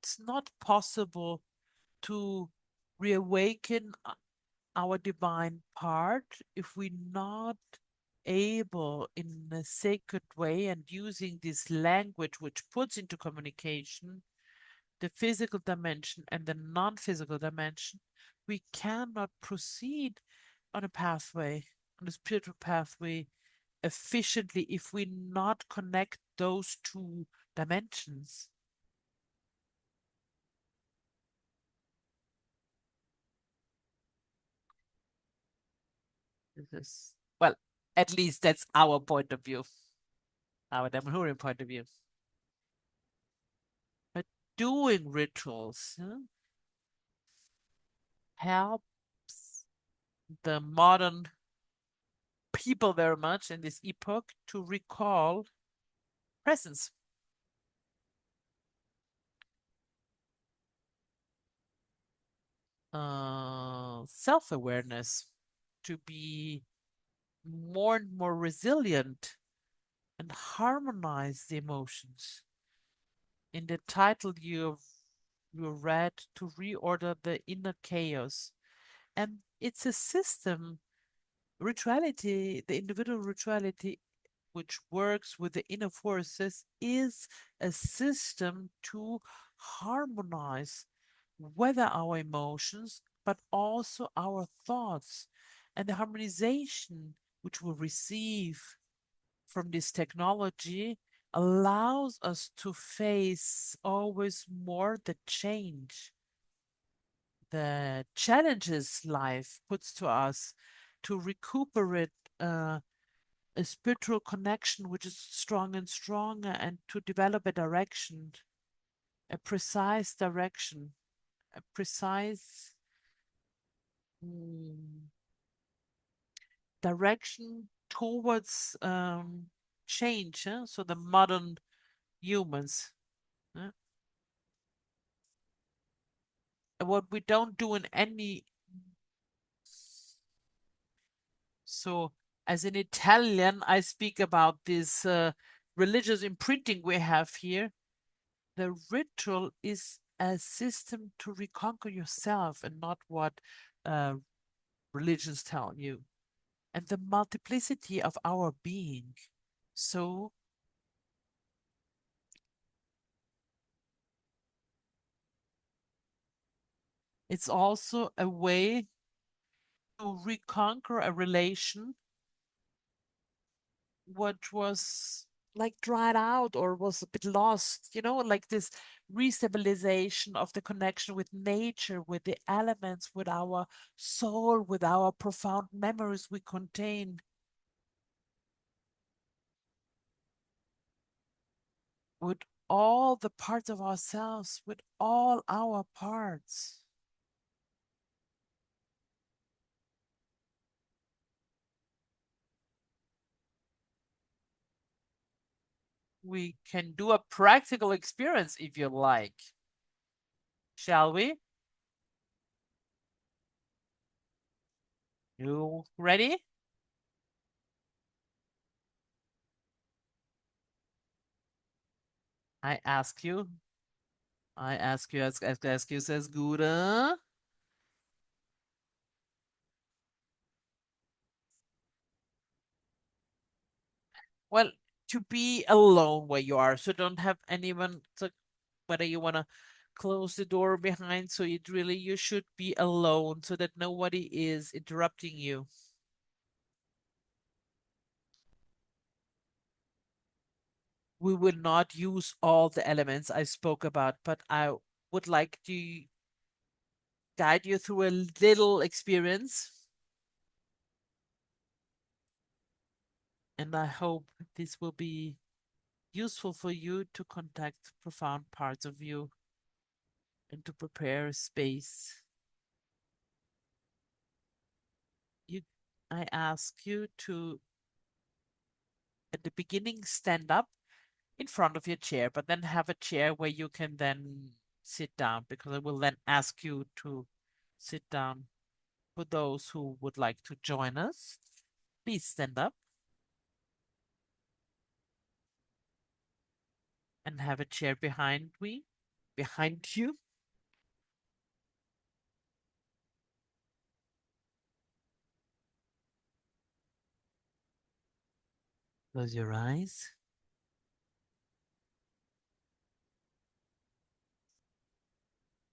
it's not possible to reawaken our divine part if we're not able in a sacred way and using this language which puts into communication the physical dimension and the non-physical dimension, we cannot proceed on a pathway, on a spiritual pathway efficiently if we not connect those two dimensions. This is, well, at least that's our point of view, our Damanhurian point of view. But doing rituals helps the modern people very much in this epoch to recall presence. Self-awareness, to be more and more resilient and harmonize the emotions. In the title you read, to reorder the inner chaos. And it's a system, rituality, the individual rituality which works with the inner forces is a system to harmonize whether our emotions, but also our thoughts. And the harmonization which we receive from this technology allows us to face always more the change. the challenges life puts to us to recuperate a spiritual connection which is strong and stronger, and to develop a direction, a precise direction, a precise mm, direction towards change. So the modern humans, what we don't do in any. So, as an Italian, I speak about this religious imprinting we have here. The ritual is a system to reconquer yourself and not what uh, religions tell you, and the multiplicity of our being. So, it's also a way to reconquer a relation what was like dried out or was a bit lost, like this restabilization of the connection with nature, with the elements, with our soul, with our profound memories we contain, with all the parts of ourselves, with all our parts. We can do a practical experience if you like. Shall we? You ready? I ask you. Ask you, says Gouda. Well, to be alone where you are, so don't have anyone to, whether you want to close the door behind, so you should be alone so that nobody is interrupting you. We will not use all the elements I spoke about, but I would like to guide you through a little experience. And I hope this will be useful for you to contact profound parts of you and to prepare a space. You, I ask you to, at the beginning, stand up in front of your chair, but then have a chair where you can then sit down, because I will then ask you to sit down. For those who would like to join us, please stand up and have a chair behind me, behind you. Close your eyes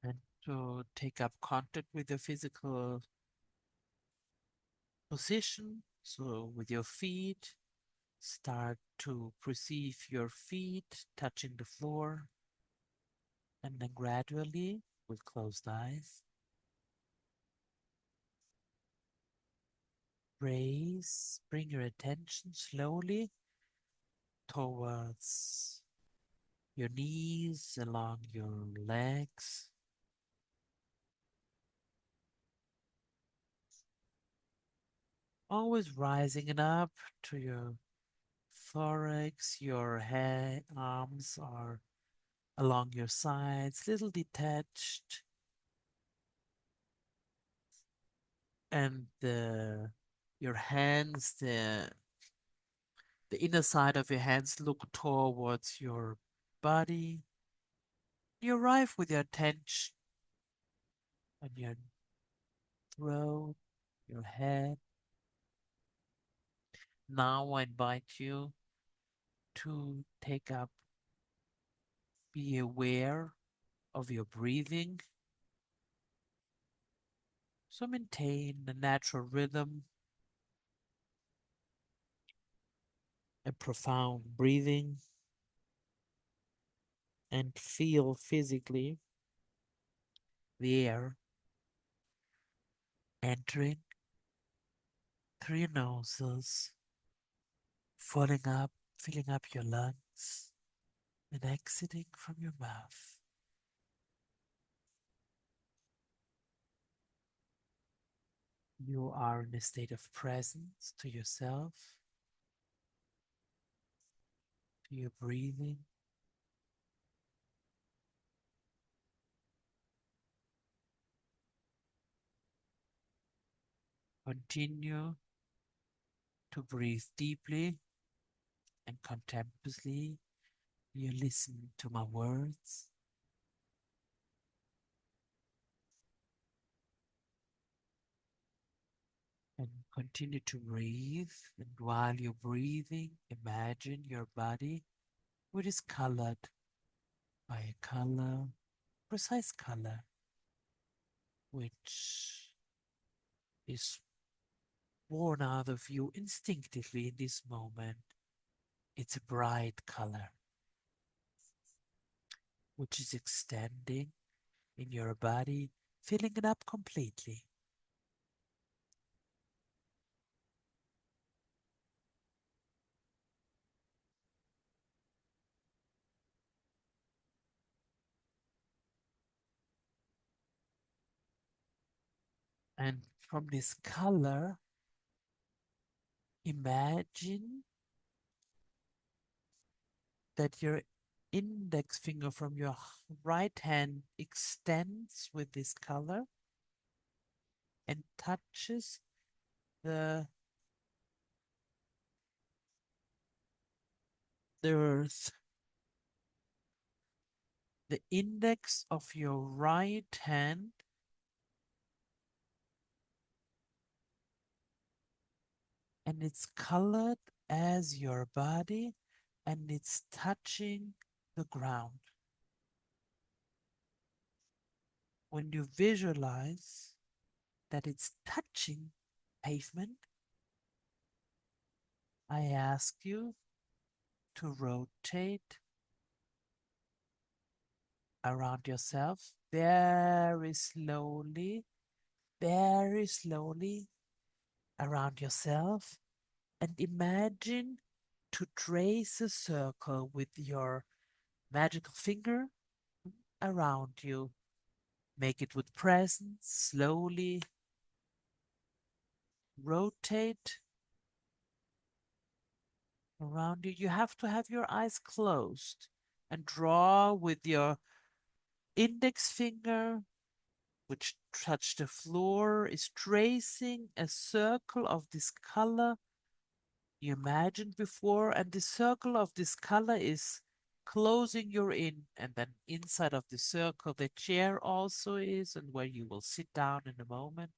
and to take up contact with your physical position. So, with your feet, start to perceive your feet touching the floor, and then gradually, with closed eyes, bring your attention slowly towards your knees, along your legs, always rising it up to your thorax. Your head, arms are along your sides, little detached, and your hands, the inner side of your hands look towards your body. You arrive with your attention on your throat, your head. Now I invite you to be aware of your breathing. So maintain the natural rhythm and profound breathing, and feel physically the air entering through your nostrils, filling up your lungs, and exiting from your mouth. You are in a state of presence to yourself, to your breathing. Continue to breathe deeply and contemplatively. You listen to my words and continue to breathe. And while you're breathing, imagine your body, which is colored by a precise color, which is born out of you instinctively in this moment. It's a bright color, which is extending in your body, filling it up completely. And from this color, imagine that your index finger from your right hand extends with this color and touches the, the earth. The index of your right hand and it's colored as your body and it's touching the ground. When you visualize that it's touching pavement, I ask you to rotate around yourself very slowly around yourself, and imagine to trace a circle with your magical finger around you. Make it with presence, slowly rotate around you. You have to have your eyes closed and draw with your index finger, which touch the floor, is tracing a circle of this color you imagined before, and the circle of this color is closing you in, and then inside of the circle the chair also is, and where you will sit down in a moment.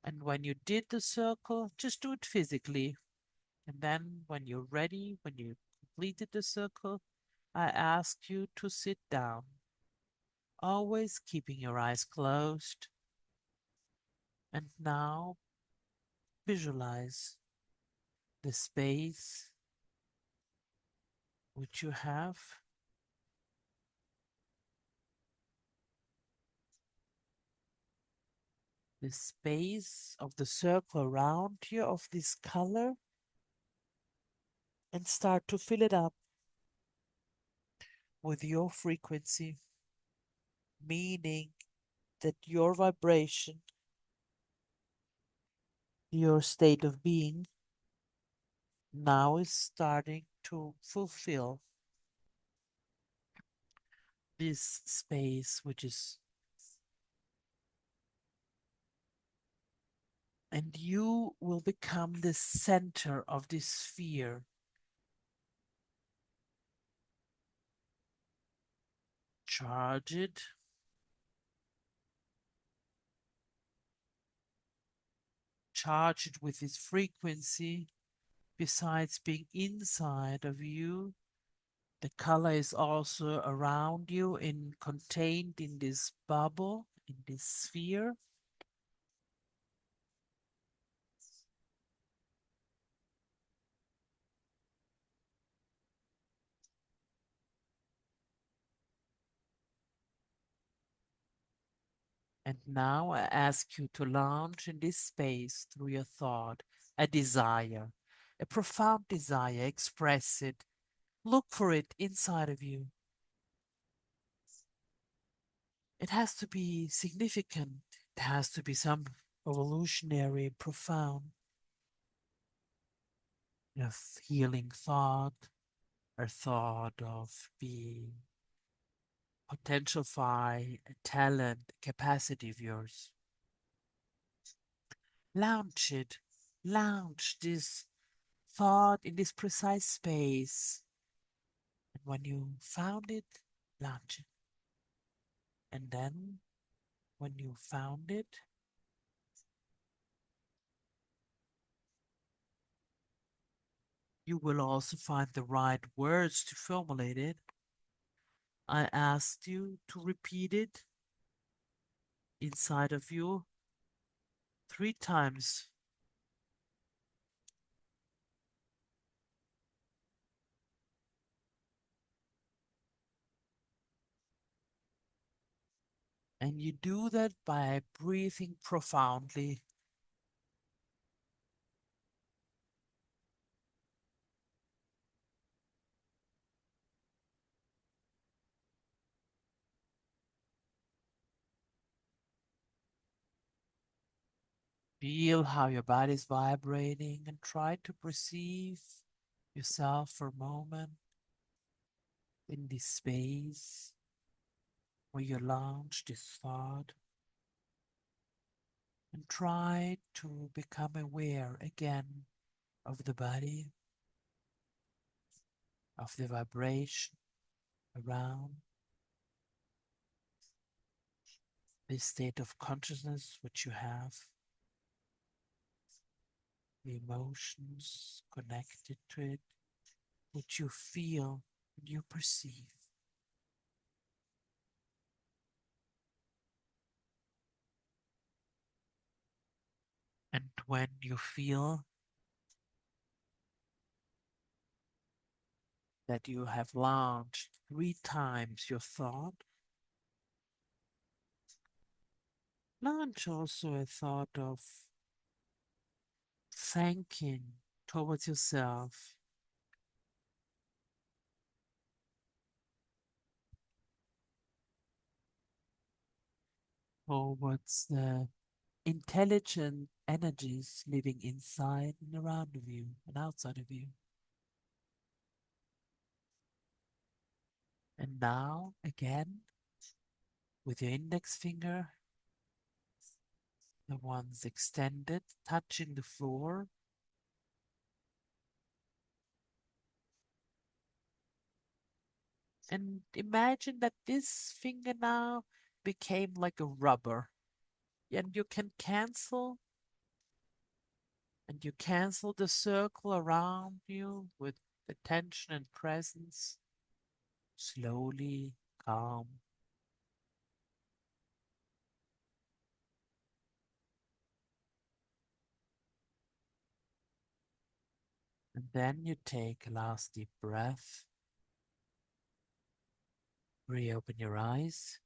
And when you did the circle, just do it physically. And then when you're ready, when you completed the circle, I ask you to sit down, always keeping your eyes closed. And now visualize the space which you have, the space of the circle around you of this color, and start to fill it up with your frequency, meaning that your vibration, your state of being, now is starting to fulfill this space, which is, and you will become the center of this sphere. Charge it, charge it with its frequency. Besides being inside of you, the color is also around you and contained in this bubble, in this sphere. And now I ask you to launch in this space through your thought a desire, a profound desire. Express it. Look for it inside of you. It has to be significant. It has to be some evolutionary, profound, healing thought, or thought of being potentialify a talent, a capacity of yours. Launch it. Launch this thought in this precise space. And when you found it, launch it. And then when you found it, you will also find the right words to formulate it. I asked you to repeat it inside of you 3 times. And you do that by breathing profoundly. Feel how your body is vibrating and try to perceive yourself for a moment in this space where you launch this thought, and try to become aware again of the body, of the vibration around this state of consciousness which you have, the emotions connected to it, which you feel and you perceive. And when you feel that you have launched 3 times your thought, launch also a thought of thanking towards yourself, towards the intelligent energies living inside and around of you and outside of you. And now, again, with your index finger, the ones extended, touching the floor, and imagine that this finger now became like a rubber, and you cancel the circle around you with attention and presence, slowly, calm. And then you take a last deep breath, reopen your eyes,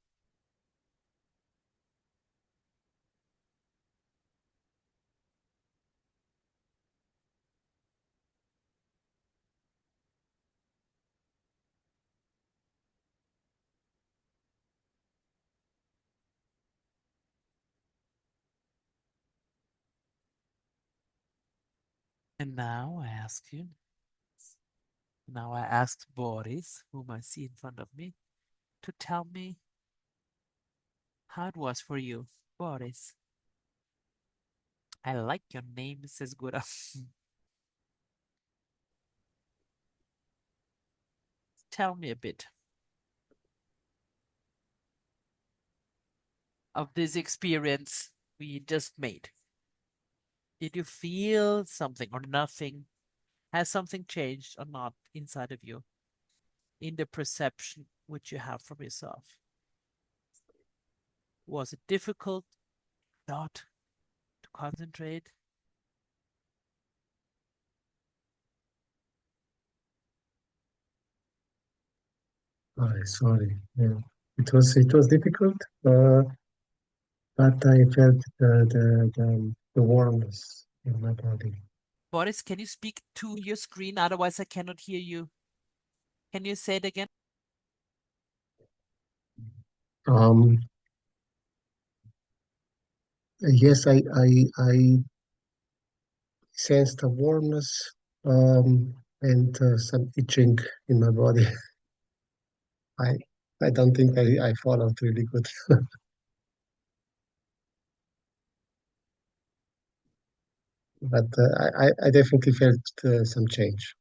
and now I ask Boris, whom I see in front of me, to tell me how it was for you. Boris, I like your name, says Gura. Tell me a bit of this experience we just made. Did you feel something or nothing? Has something changed or not inside of you in the perception which you have from yourself? Was it difficult not to concentrate? Sorry. Yeah. It was difficult. but I felt the warmness in my body. Boris, can you speak to your screen? Otherwise, I cannot hear you. Can you say it again? Um, yes, I sensed a warmness and some itching in my body. I I don't think I followed really good, but I definitely felt some change.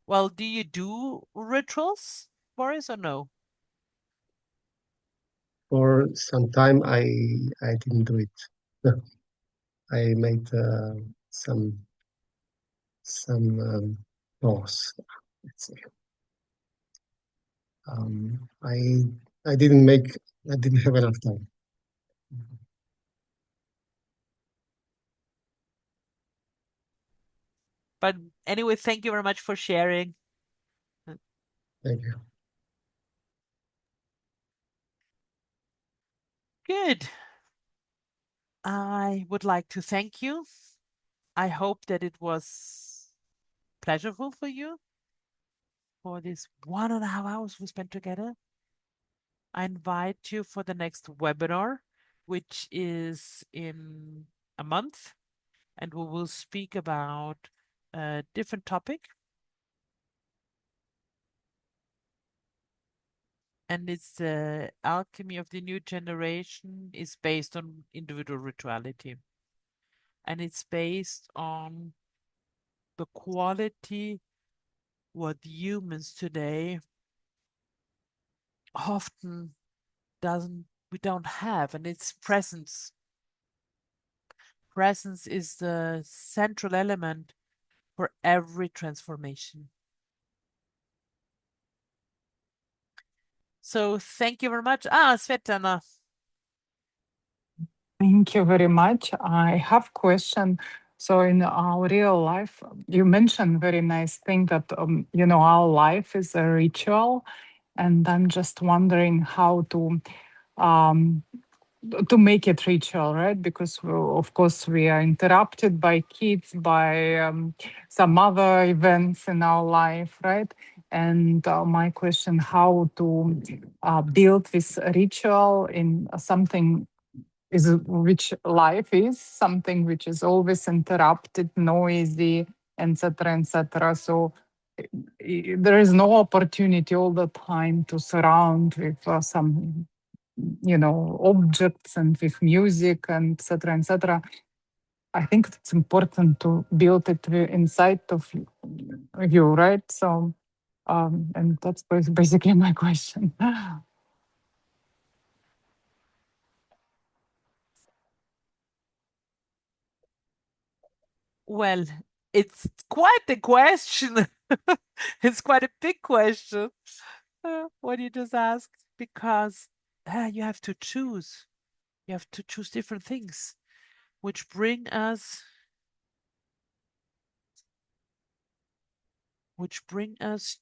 Well, do you do rituals, Boris, or no? For some time, I didn't do it. I made some pause. Let's say. Um, I I didn't make I didn't have enough time. But anyway, thank you very much for sharing. Thank you. Good. I would like to thank you. I hope that it was pleasurable for you for this 1.5 hours we spent together. I invite you for the next webinar, which is in a month, and we will speak about a different topic. And it's the alchemy of the new generation is based on individual rituality. And it's based on the quality what humans today often we don't have, and it's presence. Presence is the central element for every transformation. So thank you very much. Svetlana. Thank you very much. I have question. So in our real life, you mentioned very nice thing that our life is a ritual, and I'm just wondering how to make it ritual, right? Because of course we are interrupted by kids, by some other events in our life, right? And my question: how to build this ritual in something is which life is something which is always interrupted, noisy, etc., etc. So there is no opportunity all the time to surround with some, objects and with music and etc., etc. I think it's important to build it inside of you, right? So, and that's basically my question. Well, it's quite a question. It's quite a big question. What you just asked, because you have to choose. You have to choose different things, which bring us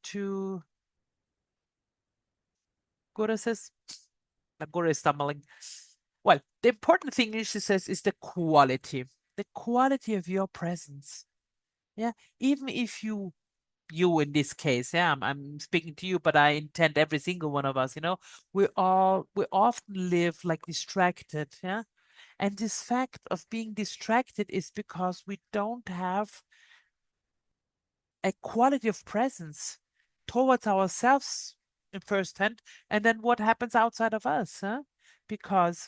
to Gora says, Gora is stumbling. Well, the important thing is, she says, is the quality of your presence. Yeah, even if you in this case, yeah, I'm speaking to you, but I intend every single one of us, we often live like distracted, yeah. And this fact of being distracted is because we don't have a quality of presence towards ourselves in first hand, and then what happens outside of us, huh? Because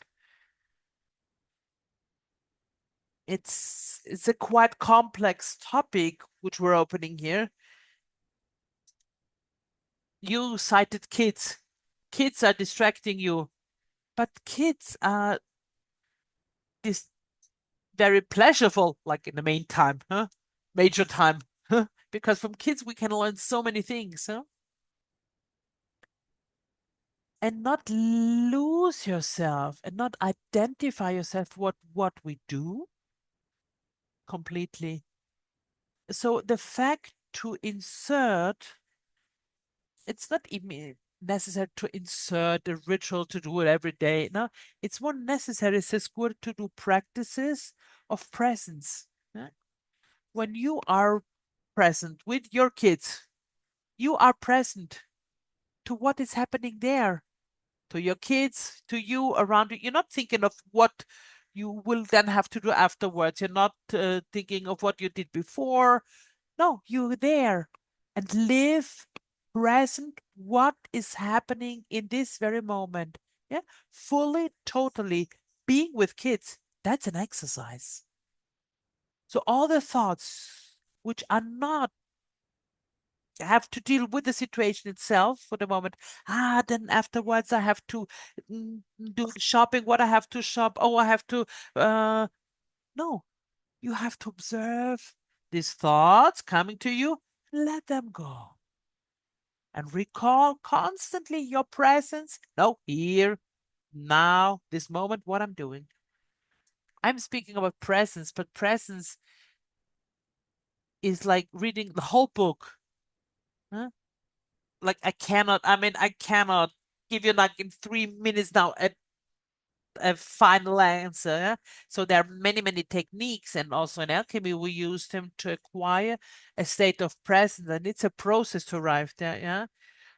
it's a quite complex topic which we're opening here. You cited kids. Kids are distracting you, but kids are this very pleasurable, like in the main time, huh? Major time, huh? Because from kids we can learn so many things, huh? And not lose yourself and not identify yourself what we do completely. So the fact to insert, it's not even necessary to insert a ritual to do it every day. No, it's more necessary, says Guru, to do practices of presence. When you are present with your kids, you are present to what is happening there, to your kids, to you around you. You're not thinking of what you will then have to do afterwards. You're not thinking of what you did before. No, you're there and live present what is happening in this very moment. Yeah, fully, totally being with kids. That's an exercise. So all the thoughts which are not have to deal with the situation itself for the moment. Then afterwards I have to do shopping, what I have to shop. Oh, I have to, no, you have to observe these thoughts coming to you, let them go. And recall constantly your presence. No, here, now, this moment, what I'm doing. I'm speaking about presence, but presence is like reading the whole book. Huh? Like I cannot give you like in 3 minutes now a final answer. Yeah? So there are many, many techniques, and also in alchemy we use them to acquire a state of presence, and it's a process to arrive there. Yeah.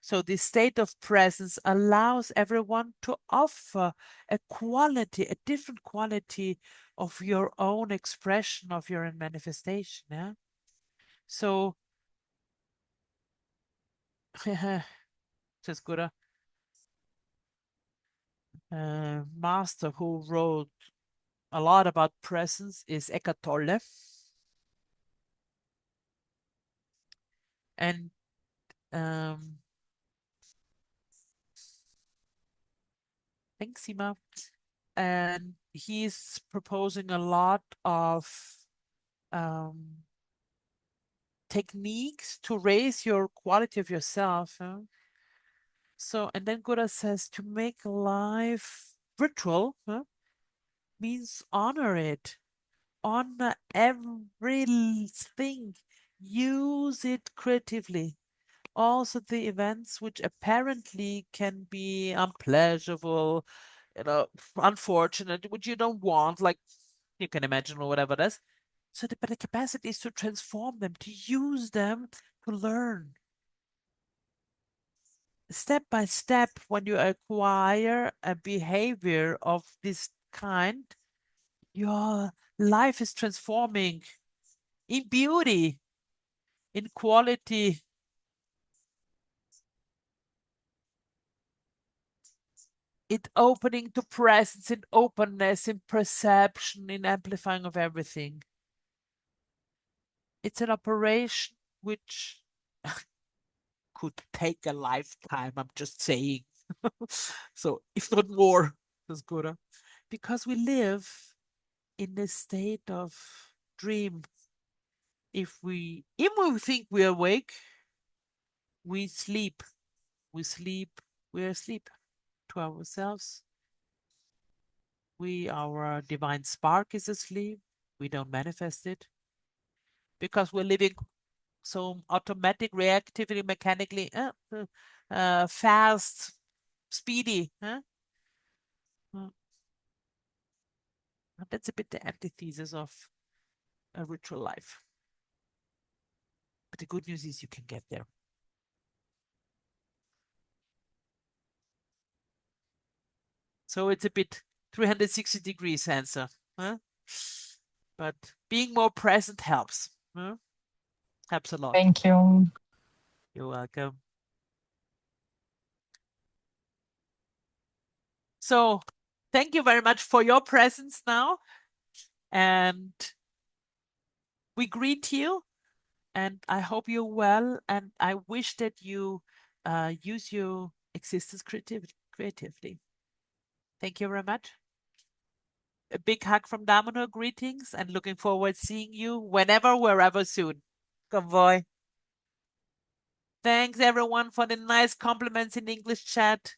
So this state of presence allows everyone to offer a quality, a different quality of your own expression of your own manifestation. Yeah. So says Guru, master who wrote a lot about presence is Eckhart Tolle. And thanks, Sima. And he's proposing a lot of techniques to raise your quality of yourself. So, and then Gura says to make life ritual means honor it. Honor everything. Use it creatively. Also the events which apparently can be unpleasurable, unfortunate, which you don't want, like you can imagine or whatever it is. So but the capacity is to transform them, to use them to learn. Step by step, when you acquire a behavior of this kind, your life is transforming in beauty, in quality. It opening to presence, in openness, in perception, in amplifying of everything. It's an operation which could take a lifetime, I'm just saying. So, if not more, says Gura, because we live in a state of dream. If we think we're awake, we sleep. We sleep, we're asleep to ourselves. Our divine spark is asleep. We don't manifest it because we're living so automatic, reactively, mechanically, fast, speedy. That's a bit the antithesis of a ritual life. But the good news is you can get there. So it's a bit 360 degrees answer. But being more present helps. Helps a lot. Thank you. You're welcome. So thank you very much for your presence now. And we greet you. And I hope you're well. And I wish that you use your existence creatively. Thank you very much. A big hug from Damanhur. Greetings, and looking forward seeing you whenever, wherever soon. Good boy. Thanks everyone for the nice compliments in English chat.